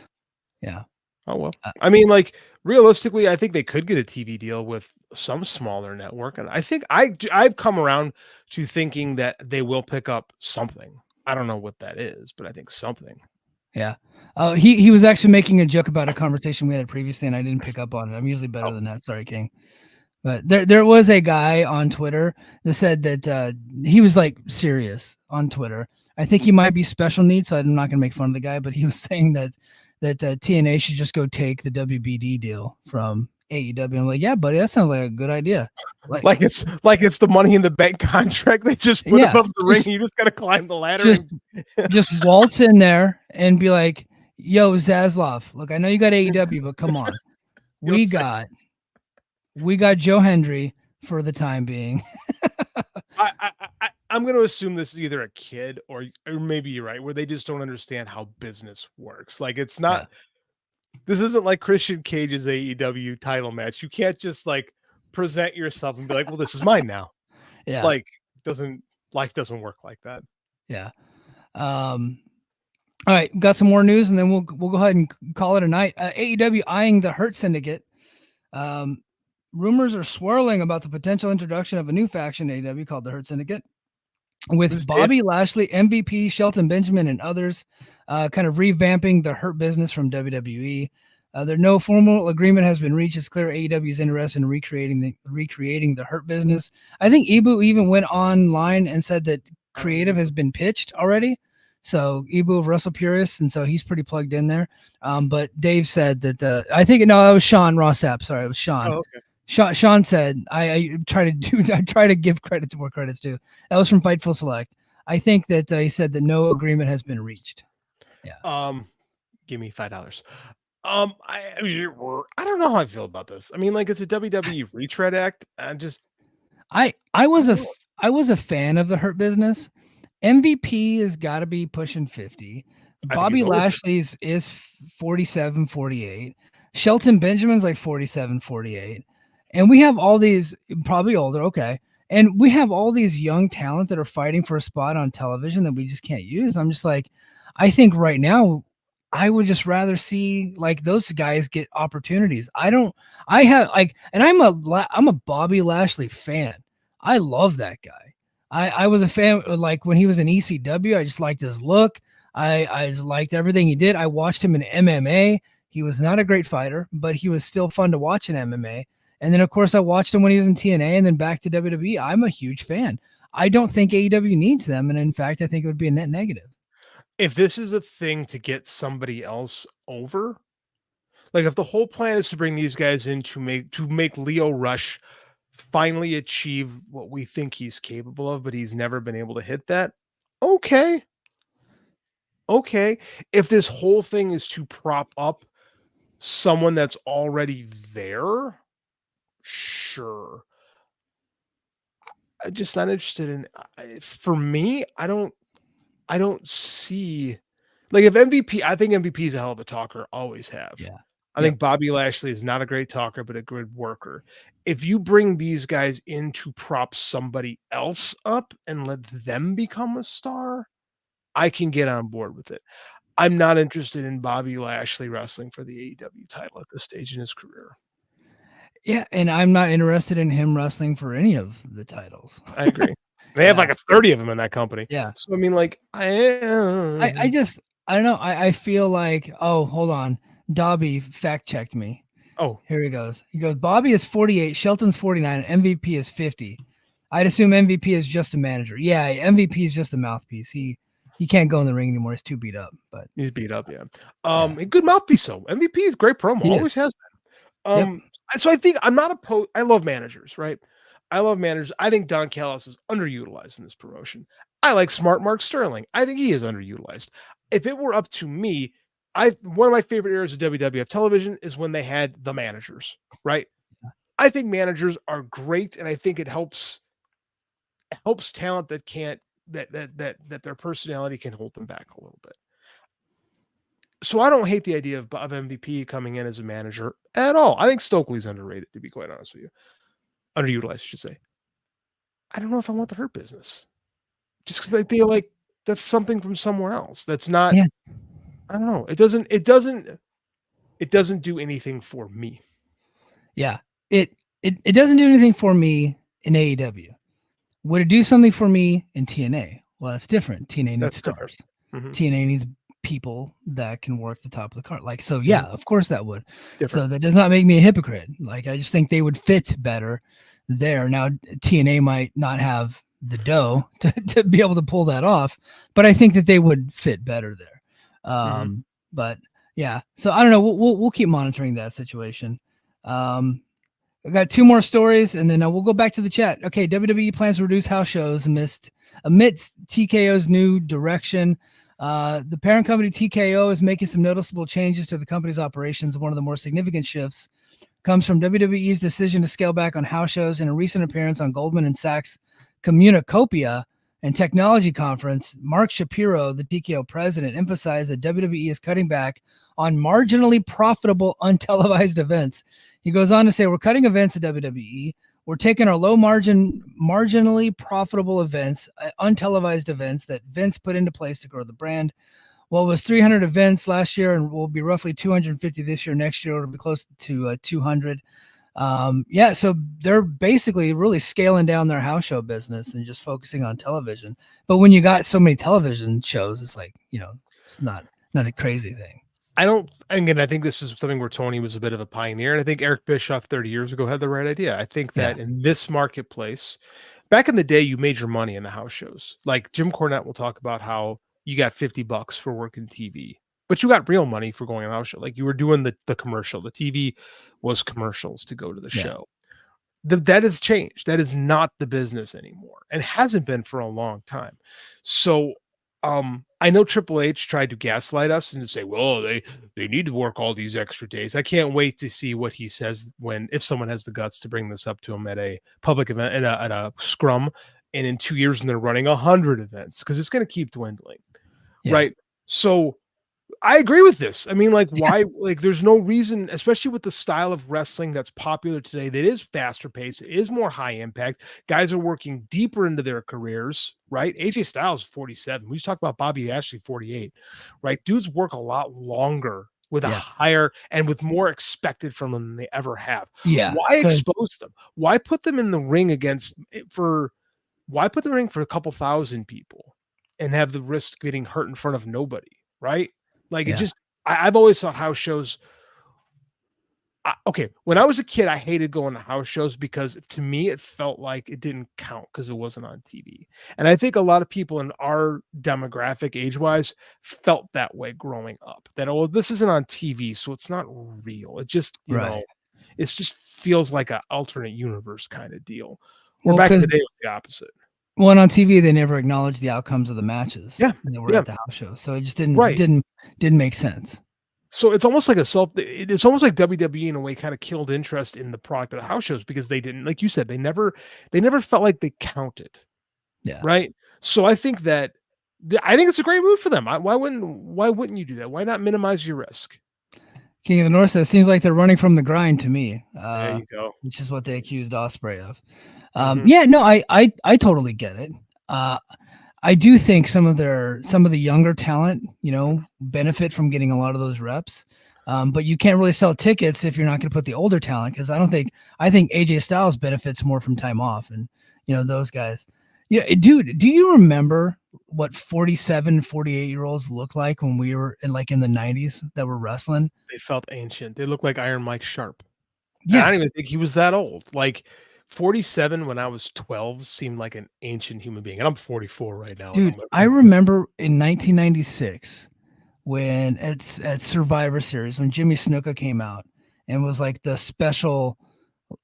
yeah. Oh well. Uh, I mean, like, realistically, I think they could get a TV deal with some smaller network, and I think I've come around to thinking that they will pick up something. I don't know what that is, but I think something. Yeah. He was actually making a joke about a conversation we had previously, and I didn't pick up on it. I'm usually better Oh. than that. Sorry, King. But there was a guy on Twitter that said that he was like serious on Twitter. I think he might be special needs, so I'm not going to make fun of the guy. But he was saying that TNA should just go take the WBD deal from AEW. I'm like, yeah, buddy, that sounds like a good idea. Like it's the Money in the Bank contract they just put Yeah, above the ring. You just got to climb the ladder. Just waltz in there and be like, yo, Zaslav, look, I know you got AEW, but come on. We got Joe Hendry for the time being. I'm going to assume this is either a kid or maybe you're right, where they just don't understand how business works. Like, it's not, this isn't like Christian Cage's AEW title match. You can't just like present yourself and be like, well, this is mine now. Yeah. Like, life doesn't work like that. Yeah. All right, got some more news, and then we'll go ahead and call it a night. AEW eyeing the Hurt Syndicate. Rumors are swirling about the potential introduction of a new faction in AEW called the Hurt Syndicate, with Bobby Lashley, MVP, Shelton Benjamin, and others kind of revamping the Hurt business from WWE. No formal agreement has been reached. It's clear AEW is interested in recreating the Hurt business. I think Ibu even went online and said that creative has been pitched already. So Ibu of Wrestle Purists, and so he's pretty plugged in there. But Dave said that I think that was Sean Rossap. Sorry, it was Sean. Oh, okay. Sean said, I try to give credit to where credit's due. That was from Fightful Select. I think that he said that no agreement has been reached. Yeah. Give me $5. I don't know how I feel about this. I mean, like, it's a WWE retread act. I was a fan of the Hurt business. MVP has got to be pushing 50. Bobby Lashley's is 47, 48. Shelton Benjamin's like 47, 48. And we have all these, probably older, okay. And we have all these young talent that are fighting for a spot on television that we just can't use. I'm just like, I think right now, I would just rather see like those guys get opportunities. I'm a Bobby Lashley fan. I love that guy. I was a fan, like when he was in ECW. I just liked his look. I just liked everything he did. I watched him in MMA. He was not a great fighter, but he was still fun to watch in MMA. And then, of course, I watched him when he was in TNA and then back to WWE. I'm a huge fan. I don't think AEW needs them. And in fact, I think it would be a net negative. If this is a thing to get somebody else over, like if the whole plan is to bring these guys in to make Leo Rush finally achieve what we think he's capable of, but he's never been able to hit that. Okay. If this whole thing is to prop up someone that's already there, sure. I'm just not interested in. For me, I don't see, like, if MVP. I think MVP is a hell of a talker. Always have. Yeah. I think Bobby Lashley is not a great talker, but a good worker. If you bring these guys in to prop somebody else up and let them become a star, I can get on board with it. I'm not interested in Bobby Lashley wrestling for the AEW title at this stage in his career. Yeah, and I'm not interested in him wrestling for any of the titles. I agree. They have like 30 of them in that company. Yeah. So I mean, like, I don't know. I feel like, oh, hold on. Darby fact checked me. Oh, here he goes. He goes, Bobby is 48, Shelton's 49, and MVP is 50. I'd assume MVP is just a manager. Yeah, MVP is just a mouthpiece. He can't go in the ring anymore. He's too beat up. But he's beat up, yeah. Good mouthpiece, though. MVP is great promo. Always has been. So I think I'm not opposed. I love managers, right? I love managers. I think Don Callis is underutilized in this promotion. I like Smart Mark Sterling. I think he is underutilized. If it were up to me, one of my favorite eras of WWF television is when they had the managers, right? I think managers are great, and I think it helps talent that can't that their personality can hold them back a little bit. So I don't hate the idea of MVP coming in as a manager at all. I think Stokely's underrated, to be quite honest with you. Underutilized, I should say. I don't know if I want the Hurt business. Just because I feel like that's something from somewhere else. That's not. Yeah. I don't know. It doesn't do anything for me. Yeah. It doesn't do anything for me in AEW. Would it do something for me in TNA? Well, that's different. TNA needs stars. Mm-hmm. TNA needs people that can work the top of the card. Like, so yeah, of course that would. Different. So that does not make me a hypocrite. Like, I just think they would fit better there. Now, TNA might not have the dough to be able to pull that off, but I think that they would fit better there. But yeah, so I don't know. We'll keep monitoring that situation. I got two more stories, and then we'll go back to the chat. Okay, WWE plans to reduce house shows amidst TKO's new direction. The parent company TKO is making some noticeable changes to the company's operations. One of the more significant shifts comes from WWE's decision to scale back on house shows. In a recent appearance on Goldman and Sachs Communicopia and Technology Conference, Mark Shapiro, the TKO president, emphasized that WWE is cutting back on marginally profitable untelevised events. He goes on to say, we're cutting events at WWE. We're taking our low margin, marginally profitable events, untelevised events that Vince put into place to grow the brand. Well, it was 300 events last year and will be roughly 250 this year. Next year, it'll be close to 200. So they're basically really scaling down their house show business and just focusing on television. But when you got so many television shows, it's like, it's not a crazy thing. I think this is something where Tony was a bit of a pioneer. And I think Eric Bischoff 30 years ago had the right idea. I think that in this marketplace, back in the day, you made your money in the house shows. Like Jim Cornette will talk about how you got $50 for working TV, but you got real money for going on a house show. Like you were doing the commercial. The TV was commercials to go to the show. That has changed. That is not the business anymore and hasn't been for a long time. So I know Triple H tried to gaslight us and to say, well, they need to work all these extra days. I can't wait to see what he says if someone has the guts to bring this up to him at a public event, at a scrum, and in 2 years and they're running 100 events, because it's going to keep dwindling. Right. So I agree with this. I mean, why, there's no reason, especially with the style of wrestling that's popular today, that is faster paced, it is more high impact. Guys are working deeper into their careers, right? AJ Styles 47. We just talked about Bobby Lashley 48, right? Dudes work a lot longer with a higher and with more expected from them than they ever have. Yeah. Why expose them? Why put them in the ring for a couple thousand people and have the risk of getting hurt in front of nobody, right? I've always thought house shows. When I was a kid, I hated going to house shows because to me, it felt like it didn't count because it wasn't on TV. And I think a lot of people in our demographic, age-wise, felt that way growing up. That, this isn't on TV, so it's not real. It just, it just feels like an alternate universe kind of deal. Back in the day, it was the opposite. Well, on TV, they never acknowledged the outcomes of the matches. Yeah, that were at the house show, so it just didn't make sense. So it's almost like it's almost like WWE in a way kind of killed interest in the product of the house shows because they didn't, like you said, they never felt like they counted. Yeah. Right. So I think it's a great move for them. Why wouldn't you do that? Why not minimize your risk? King of the North says, seems like they're running from the grind to me. There you go. Which is what they accused Ospreay of. I totally get it. I do think some of the younger talent, benefit from getting a lot of those reps. But you can't really sell tickets if you're not going to put the older talent. Cause I think AJ Styles benefits more from time off and, those guys. Yeah. Dude, do you remember what 47, 48-year-olds looked like when we were in the 90s that were wrestling? They felt ancient. They looked like Iron Mike Sharp. Yeah. I don't even think he was that old. 47 when I was 12 seemed like an ancient human being. And I'm 44 right now. Dude, I remember in 1996 when at Survivor Series, when Jimmy Snuka came out and was the special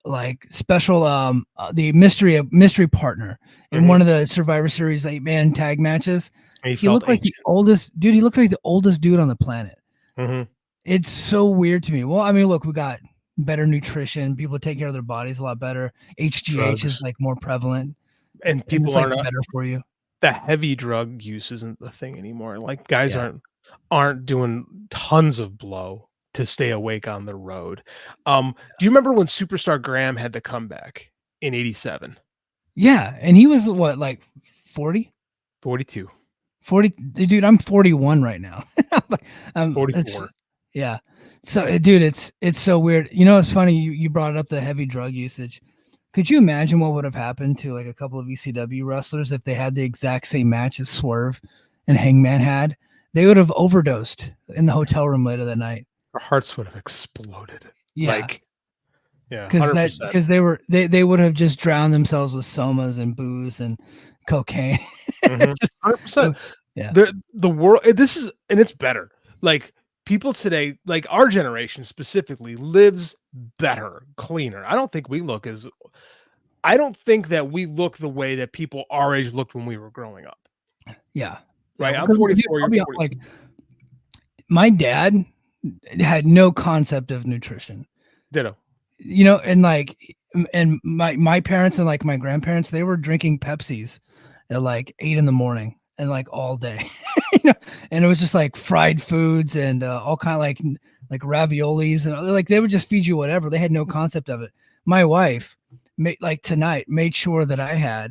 the mystery partner in one of the Survivor Series 8-man tag matches. He looked like the oldest dude. He looked like the oldest dude on the planet. Mm-hmm. It's so weird to me. Well, I mean, look, we got better nutrition. People take care of their bodies a lot better. HGH drugs is more prevalent, and people are better for you. The heavy drug use isn't the thing anymore. Guys aren't aren't doing tons of blow to stay awake on the road. Do you remember when Superstar Graham had the comeback in 87? Yeah, and he was what, like 40? 42. 40, dude, I'm 41 right now. I'm 44. Yeah. So, dude, it's so weird. You know, it's funny. You brought up the heavy drug usage. Could you imagine what would have happened to like a couple of ECW wrestlers if they had the exact same match as Swerve and Hangman had? They would have overdosed in the hotel room later that night. Our hearts would have exploded. Yeah. Like, yeah, 100%. Because they would have just drowned themselves with somas and booze and cocaine. Just 100%. Yeah. The world, this is, and it's better. Like, people today, like our generation specifically, lives better, cleaner. I don't think that we look the way that people our age looked when we were growing up. Yeah. Right. I'm 44. You're 40. Like, my dad had no concept of nutrition. Ditto. You know, and like, and my parents and like my grandparents, they were drinking Pepsis at like 8 a.m. and like all day, you know, and it was just like fried foods and all kind of like raviolis and like they would just feed you whatever. They had no concept of it. My wife made sure that I had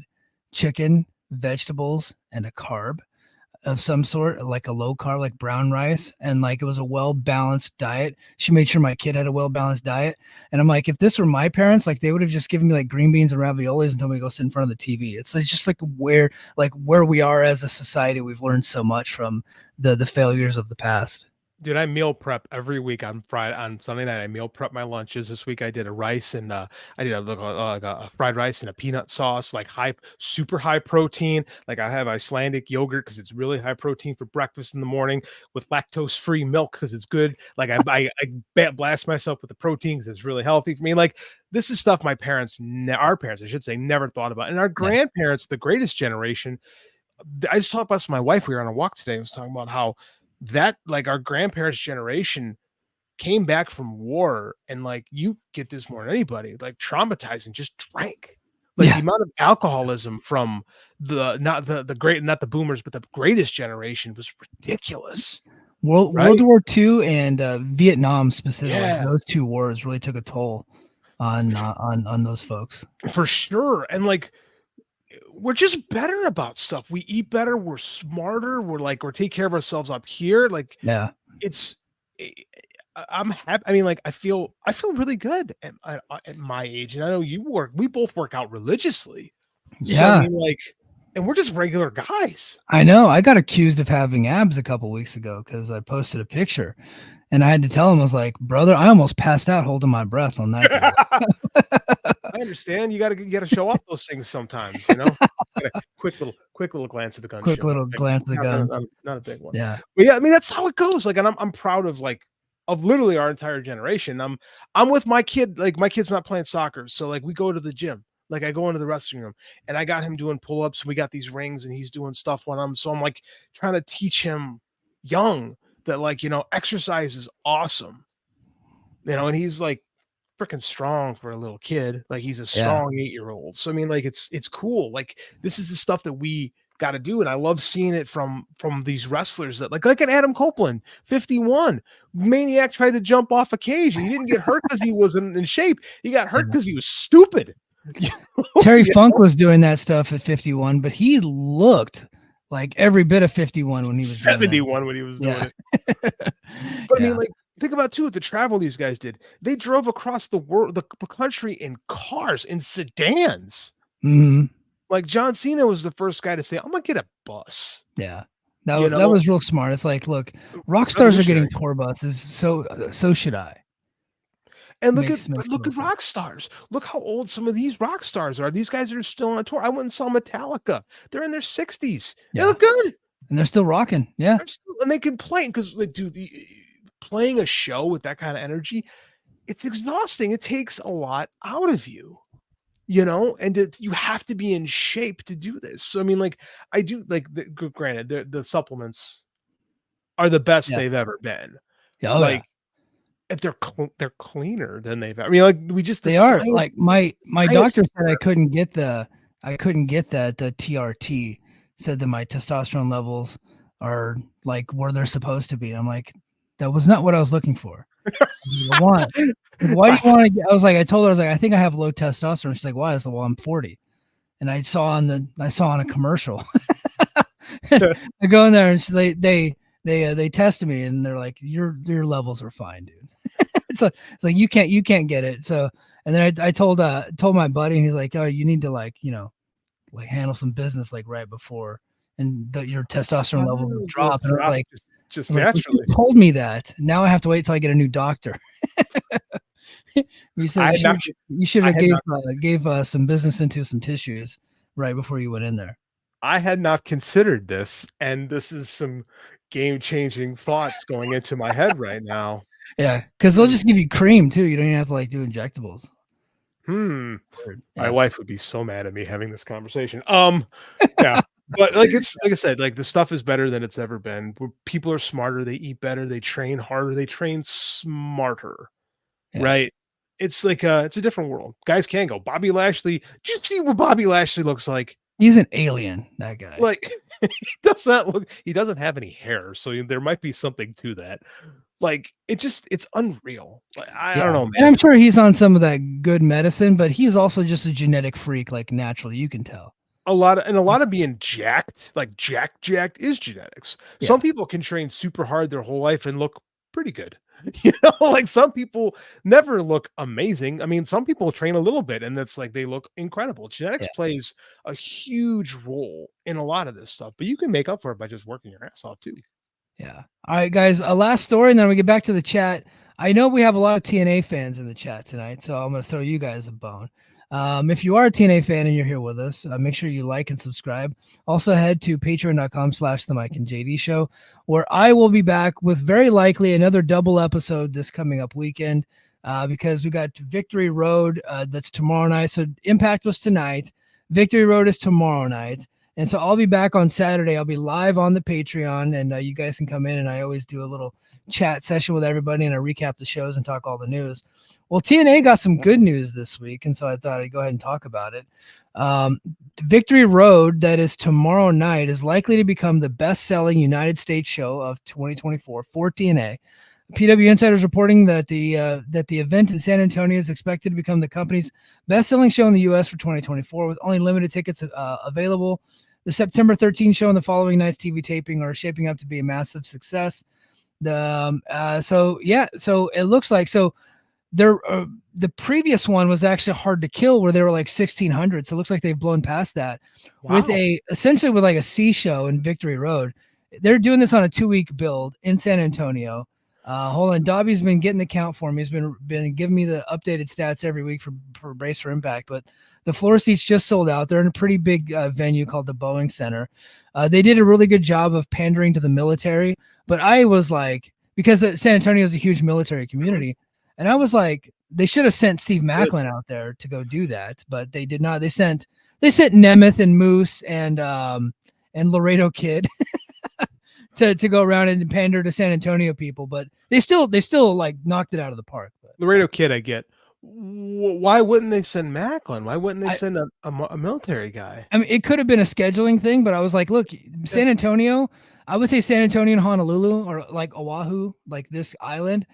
chicken, vegetables, and a carb of some sort, like a low carb, like brown rice, and like it was a well-balanced diet. She made sure my kid had a well-balanced diet. And I'm like, if this were my parents, like they would have just given me like green beans and raviolis and told me to go sit in front of the TV. It's just like where we are as a society. We've learned so much from the failures of the past. Dude, I meal prep every week on Sunday night. I meal prep my lunches. This week I did a rice and I did a fried rice and a peanut sauce, like super high protein. Like I have Icelandic yogurt because it's really high protein for breakfast in the morning with lactose free milk because it's good. Like I blast myself with the protein because it's really healthy for me. Like this is stuff my parents, our parents, I should say, never thought about. And our grandparents, the greatest generation. I just talked about this with my wife. We were on a walk today. I was talking about how that like our grandparents' generation came back from war and like you get this more than anybody, like traumatized and just drank. Like the amount of alcoholism from not the boomers, but the greatest generation was ridiculous. World War II and Vietnam specifically, those two wars really took a toll on those folks. For sure. And like we're just better about stuff. We eat better. We're smarter. We're taking care of ourselves up here. Like, I'm happy. I mean, like, I feel really good at my age. And I know we both work out religiously. Yeah. So, I mean, like, and we're just regular guys. I know. I got accused of having abs a couple weeks ago because I posted a picture and I had to tell him, I was like, brother, I almost passed out holding my breath on that day. I understand. You got to show off those things sometimes, you know. Quick little glance at the gun. Quick little glance at the gun. Not a big one. Yeah. But yeah, I mean that's how it goes. Like, and I'm proud of literally our entire generation. I'm with my kid. Like my kid's not playing soccer, so like we go to the gym. Like I go into the wrestling room and I got him doing pull-ups and we got these rings and he's doing stuff when I'm like trying to teach him young that like, you know, exercise is awesome. You know, and he's like freaking strong for a little kid. Like he's a strong 8-year-old. So I mean, like it's cool. Like this is the stuff that we got to do, and I love seeing it from these wrestlers that like an Adam Copeland, 51, maniac, tried to jump off a cage. He didn't get hurt because he wasn't in shape. He got hurt because he was stupid. Terry Funk was doing that stuff at 51, but he looked like every bit of 51 when he was 71 when he was doing it. But I mean, like, think about too the travel these guys did. They drove across the world, the country in cars, in sedans. Mm-hmm. Like John Cena was the first guy to say, "I'm gonna get a bus." Yeah, that was real smart. It's like, look, rock stars are getting tour buses, so should I. And look at rock stars. Look how old some of these rock stars are. These guys are still on tour. I went and saw Metallica. They're in their 60s. Yeah. They look good. And they're still rocking. Yeah. And they can play because, like, dude, playing a show with that kind of energy, it's exhausting. It takes a lot out of you, you know, and you have to be in shape to do this. So, I mean, like, I do, like, granted, the supplements are the best they've ever been. Yeah. Like, if they're cleaner than they've ever. I mean, like they are. Like my doctor said I couldn't get that the TRT said that my testosterone levels are like where they're supposed to be. I'm like, that was not what I was looking for. I want. Like, why do you want to get? I was like, I told her, I was like, I think I have low testosterone. She's like, why? I said, well, I'm 40. And I saw on a commercial. I go in there and they tested me and they're like, your levels are fine, dude. It's like you can't get it. So, and then I told my buddy, and he's like, oh, you need to like handle some business like right before, and your testosterone levels will drop. And I was like, just naturally. You told me that. Now I have to wait till I get a new doctor. You said you should have gave some business into some tissues right before you went in there. I had not considered this, and this is some game-changing thoughts going into my head right now. Yeah, because they'll just give you cream too. You don't even have to like do injectables. Yeah. My wife would be so mad at me having this conversation. Yeah. But like I said, like the stuff is better than it's ever been. People are smarter, they eat better, they train harder, they train smarter. Yeah. Right? It's like it's a different world. Guys can go. Bobby Lashley. Do you see what Bobby Lashley looks like? He's an alien, that guy. Like he doesn't have any hair, so there might be something to that. Like it's unreal. Like, I don't know, man. And I'm sure he's on some of that good medicine, but he's also just a genetic freak, like naturally, you can tell. A lot of being jacked, like jacked is genetics. Yeah. Some people can train super hard their whole life and look pretty good. Like some people never look amazing. I mean, some people train a little bit and that's like they look incredible. Genetics plays a huge role in a lot of this stuff, but you can make up for it by just working your ass off too. Yeah. All right, guys, a last story, and then we get back to the chat. I know we have a lot of TNA fans in the chat tonight, so I'm going to throw you guys a bone. If you are a TNA fan and you're here with us, make sure you like and subscribe. Also head to patreon.com/the Mike and JD show, where I will be back with very likely another double episode this coming up weekend, because we got Victory Road. That's tomorrow night. So Impact was tonight. Victory Road is tomorrow night. And so I'll be back on Saturday. I'll be live on the Patreon, and you guys can come in, and I always do a little chat session with everybody, and I recap the shows and talk all the news. Well, TNA got some good news this week, and so I thought I'd go ahead and talk about it. Victory Road, that is tomorrow night, is likely to become the best-selling United States show of 2024 for TNA. PW Insider is reporting that the event in San Antonio is expected to become the company's best-selling show in the U.S. for 2024, with only limited tickets available. The September 13th show and the following night's TV taping are shaping up to be a massive success. So it looks like the previous one was actually Hard to Kill, where they were like 1,600. So it looks like they've blown past that. Wow. With essentially a C show in Victory Road. They're doing this on a 2-week build in San Antonio. Hold on, Darby's been getting the count for me. He's been giving me the updated stats every week for Brace for Impact. But the floor seats just sold out. They're in a pretty big venue called the Boeing Center. They did a really good job of pandering to the military. But I was like, because San Antonio is a huge military community, and I was like, they should have sent Steve Macklin out there to go do that, but they did not. They sent Nemeth and Moose and Laredo Kid. To go around and pander to San Antonio people, but they still like knocked it out of the park. But Laredo Kid, I get. Why wouldn't they send Macklin? Why wouldn't they send a military guy? I mean, it could have been a scheduling thing, but I was like, look, San Antonio, I would say San Antonio and Honolulu, or like Oahu, like this island,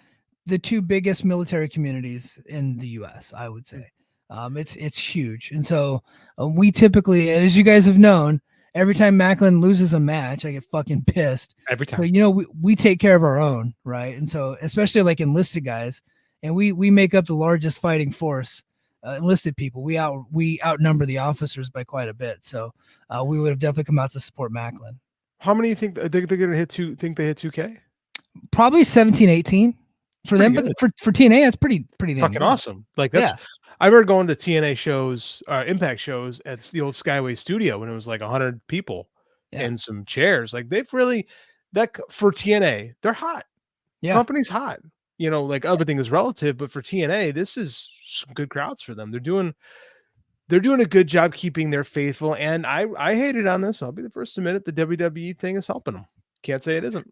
the two biggest military communities in the U.S., I would say. It's huge. And so we typically, as you guys have known, every time Macklin loses a match, I get fucking pissed. Every time. But, we take care of our own, right? And so, especially like enlisted guys, and we make up the largest fighting force, enlisted people. We outnumber the officers by quite a bit. So we would have definitely come out to support Macklin. How many do you think they're going to hit? Think they hit 2K? Probably 17, 18 for them. But for TNA, that's pretty damn fucking good. Awesome. Like that's. Yeah. I remember going to TNA shows, Impact shows at the old Skyway studio when it was like 100 people and some chairs. Like they've really for TNA, they're hot. Yeah. Company's hot. Like everything is relative, but for TNA, this is some good crowds for them. They're doing a good job keeping their faithful. And I hated on this. I'll be the first to admit it. The WWE thing is helping them. Can't say it isn't.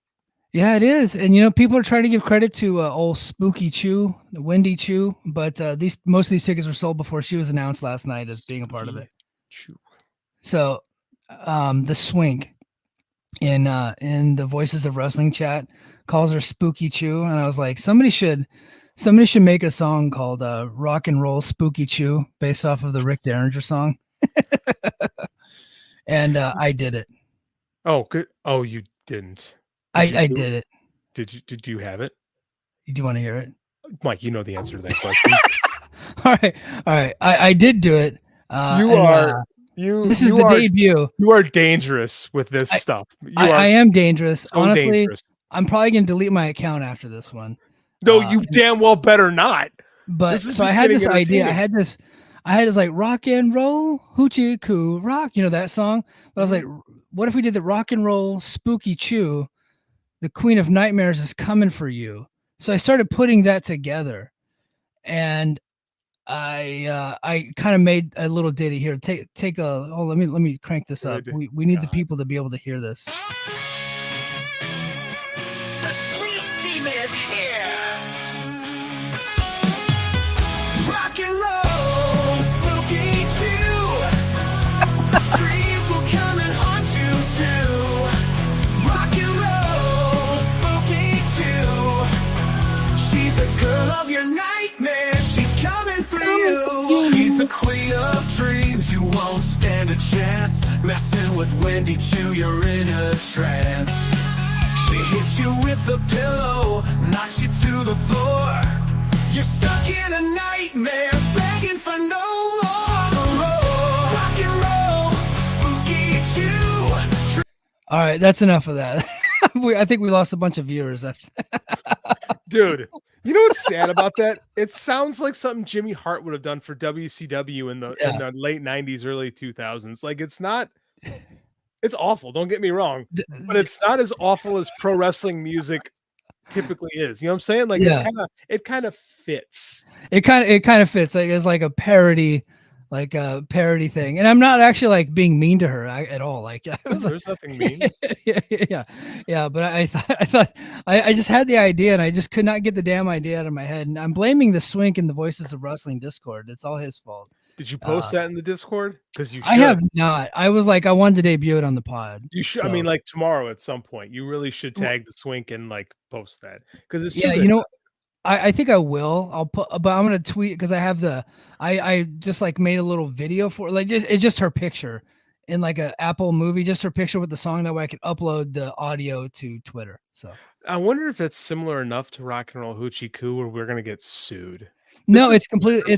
Yeah, it is. And, people are trying to give credit to old Spooky Chu, Wendy Chu, but most of these tickets were sold before she was announced last night as being a part of it. So the Swink. in the Voices of Wrestling chat calls her Spooky Chew, and I was like, somebody should make a song called Rock and Roll Spooky Chew based off of the Rick Derringer song. And I did it. Oh, good. Oh, you didn't. I did it. Did you have it? Do you want to hear it? Mike, you know the answer to that question. All right. I did do it. This is the debut. You are dangerous with this stuff. I am dangerous. So Honestly, dangerous. I'm probably gonna delete my account after this one. No, you damn well better not. But so I had this idea. I had this like rock and roll hoochie coo rock, that song. But I was like, what if we did the rock and roll spooky chew? The Queen of Nightmares is coming for you. So I started putting that together, and I kind of made a little ditty here. Take a let me crank this up. We need the people to be able to hear this. The sweet team is here. Rock and roll, spooky chew. Dreams will come and haunt you too. Rock and roll, spooky chew. She's the girl of your nightmare. She's coming for you. She's the queen of dreams. You won't stand a chance. Messing with Wendy Chew, you're in a trance. She hits you with the pillow, knocks you to the floor. You're stuck in a nightmare, begging for no more. Rock and roll, spooky chew. All right, that's enough of that. I think we lost a bunch of viewers after that. Dude, you know what's sad about that? It sounds like something Jimmy Hart would have done for WCW in the late 90s, early 2000s. Like, it's awful, don't get me wrong, but it's not as awful as pro wrestling music typically is. You know what I'm saying? Like, it kind of fits. It kind of fits. Like, it's like a parody thing. And I'm not actually like being mean to her at all. Like, there's nothing mean. yeah. But I thought I just had the idea, and I just could not get the damn idea out of my head. And I'm blaming the Swink in the Voices of Wrestling Discord. It's all his fault. Did you post that in the Discord? Because you should. I have not. I was like, I wanted to debut it on the pod. You should. So. I mean, like tomorrow at some point, you really should tag the Swink and like post that, because it's I think I will. I'll put, but I'm gonna tweet because I have I just like made a little video for it's just her picture in like a Apple movie, just her picture with the song. That way I can upload the audio to Twitter. So I wonder if it's similar enough to Rock and Roll Hoochie Coo where we're gonna get sued. No, it's completely.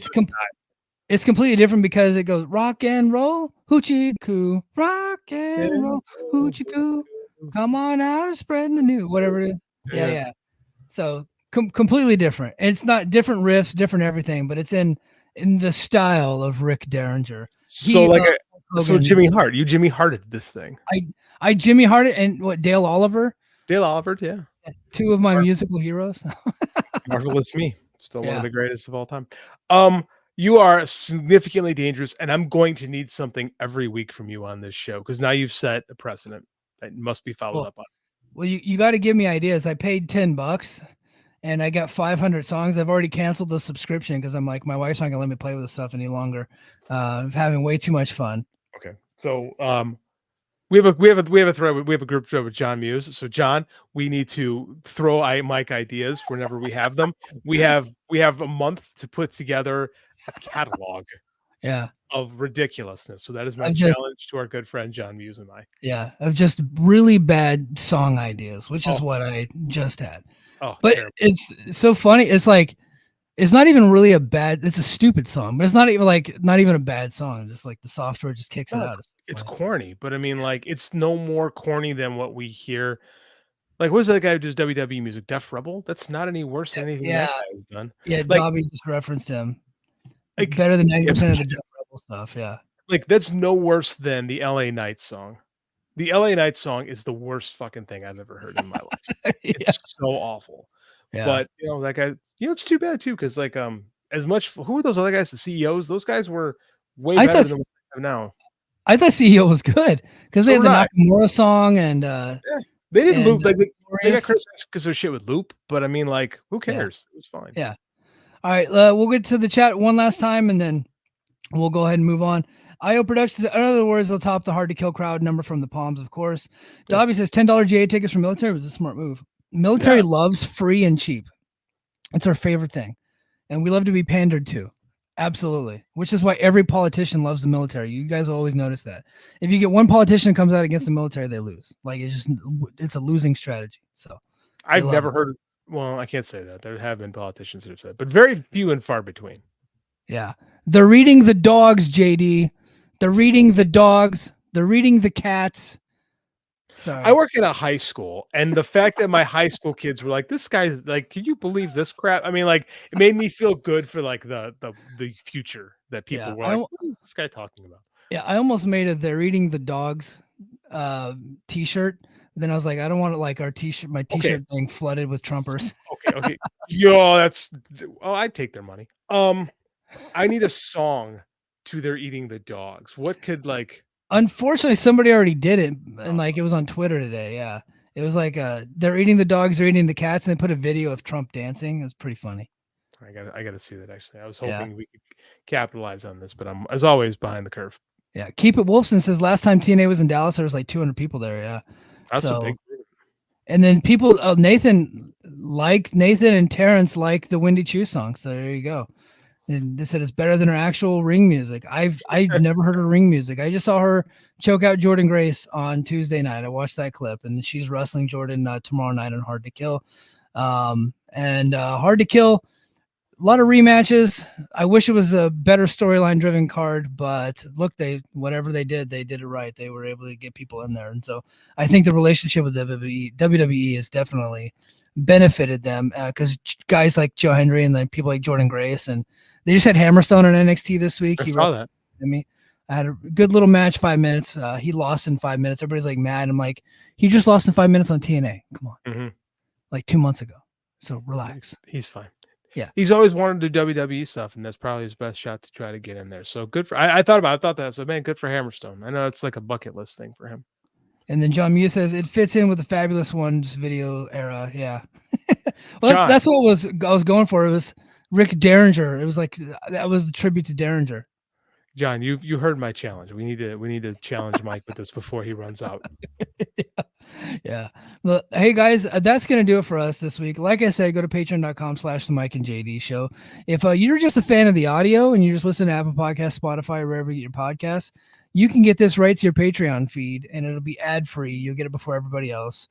It's completely different because it goes rock and roll, hoochie coo, rock and roll, hoochie coo. Come on out and spread the news, whatever it is. Yeah. So completely different. And it's not different riffs, different everything, but it's in the style of Rick Derringer. So so Jimmy Hart, you Jimmy Harted this thing. I Jimmy Harted and what Dale Oliver. Dale Oliver, yeah. Two of my musical heroes. Marvelous Me, still one of the greatest of all time. You are significantly dangerous, and I'm going to need something every week from you on this show because now you've set a precedent that must be followed up on. Well, you got to give me ideas. I paid $10 and I got 500 songs. I've already canceled the subscription because I'm like, my wife's not gonna let me play with this stuff any longer. I'm having way too much fun. Okay, so we have a group thread with John Muse. So John, we need to throw Mike ideas whenever we have them. We have a month to put together a catalog of ridiculousness. So that is my challenge to our good friend John Muse and I. Yeah, of just really bad song ideas, which is what I just had. Oh, but terrible. It's so funny. It's like it's not even really it's a stupid song, but it's not even a bad song. Just like the software just kicks it out. It's corny, but I mean, like, it's no more corny than what we hear. Like, what is that guy who does WWE music? Def Rebel? That's not any worse than anything that guy has done. Yeah, like, Darby just referenced him. Like, better than 90% of the Def Rebel stuff. Yeah. Like, that's no worse than the LA Knight song. The LA Knight song is the worst fucking thing I've ever heard in my life. It's so awful. Yeah. But that guy, it's too bad too, because like as much who are those other guys, the CEOs? Those guys were way better than what we have now. I thought CEO was good because they had the Nakamura song and they didn't loop like they got criticized because their shit would loop, but I mean, like, who cares? It was fine. Yeah. All right, we'll get to the chat one last time and then we'll go ahead and move on. IO Productions, in other words, they'll top the Hard to Kill crowd number from the Palms, of course. Darby says $10 GA tickets for military was a smart move. Military loves free and cheap. It's our favorite thing. And we love to be pandered to. Absolutely. Which is why every politician loves the military. You guys will always notice that. If you get one politician that comes out against the military, they lose. Like it's a losing strategy. So I've never heard. Well, I can't say that. There have been politicians that have said, but very few and far between. Yeah. They're reading the dogs, JD. They're reading the dogs. They're reading the cats. Sorry. I work in a high school, and the fact that my high school kids were like, "This guy's like, can you believe this crap?" I mean, like, it made me feel good for like the future that people were like, "What is this guy talking about?" Yeah, I almost made a "They're eating the dogs" T-shirt. Then I was like, I don't want like our T-shirt, my T-shirt thing flooded with Trumpers. Okay. Yo, I'd take their money. I need a song to "They're Eating the Dogs." What could like? Unfortunately, somebody already did it, and like it was on Twitter today. Yeah, it was like they're eating the dogs, they're eating the cats, and they put a video of Trump dancing. It was pretty funny. I gotta see that actually. I was hoping we could capitalize on this, but I'm as always behind the curve. Yeah, Keep It Wolfson says last time TNA was in Dallas, there was like 200 people there. Yeah, that's a big. And then people, Nathan and Terrence like the Wendy Chu song. So there you go. And they said it's better than her actual ring music. I've never heard her ring music. I just saw her choke out Jordan Grace on Tuesday night. I watched that clip, and she's wrestling Jordan tomorrow night on Hard to Kill. Hard to Kill, a lot of rematches. I wish it was a better storyline driven card, but look, whatever they did it right. They were able to get people in there, and so I think the relationship with WWE has definitely benefited them because guys like Joe Hendry and then people like Jordan Grace and. They just had Hammerstone on NXT this week. I saw that. I had a good little match, 5 minutes. He lost in 5 minutes. Everybody's like mad. I'm like, he just lost in 5 minutes on TNA. Come on. Like 2 months ago. So relax. He's fine. Yeah. He's always wanted to do WWE stuff, and that's probably his best shot to try to get in there. So good for I thought that. So man, good for Hammerstone. I know it's like a bucket list thing for him. And then John Mew says it fits in with the Fabulous Ones video era. Yeah. Well, that's what I was going for. It was Rick Derringer. It was like that was the tribute to Derringer. John, you heard my challenge. We need to challenge Mike with this before he runs out. Yeah. Well, hey guys, that's gonna do it for us this week. Like I said, go to patreon.com/the Mike and JD Show. If you're just a fan of the audio and you just listen to Apple Podcasts, Spotify, wherever you get your podcasts, you can get this right to your Patreon feed, and it'll be ad free. You'll get it before everybody else.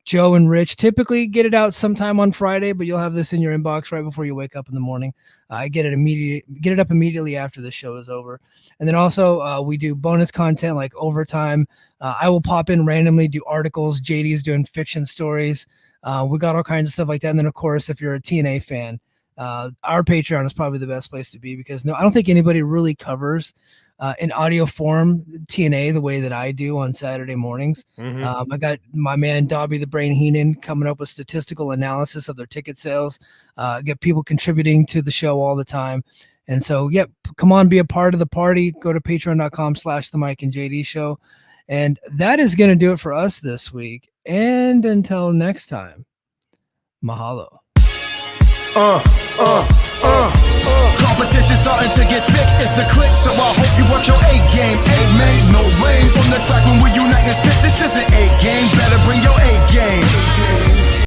Joe and Rich typically get it out sometime on Friday, but you'll have this in your inbox right before you wake up in the morning. I get it up immediately after the show is over. And then also we do bonus content like overtime. I will pop in randomly, do articles. JD's doing fiction stories. We got all kinds of stuff like that. And then of course, if you're a TNA fan, our Patreon is probably the best place to be because I don't think anybody really covers in audio form TNA the way that I do on Saturday mornings. I got my man Darby the Brain Heenan coming up with statistical analysis of their ticket sales, get people contributing to the show all the time. And so, come on, be a part of the party. Go to patreon.com/the Mike and JD Show. And that is going to do it for us this week. And until next time, mahalo. Competition starting to get thick, it's the click, so I hope you work your A game. Ain't made no lanes on the track when we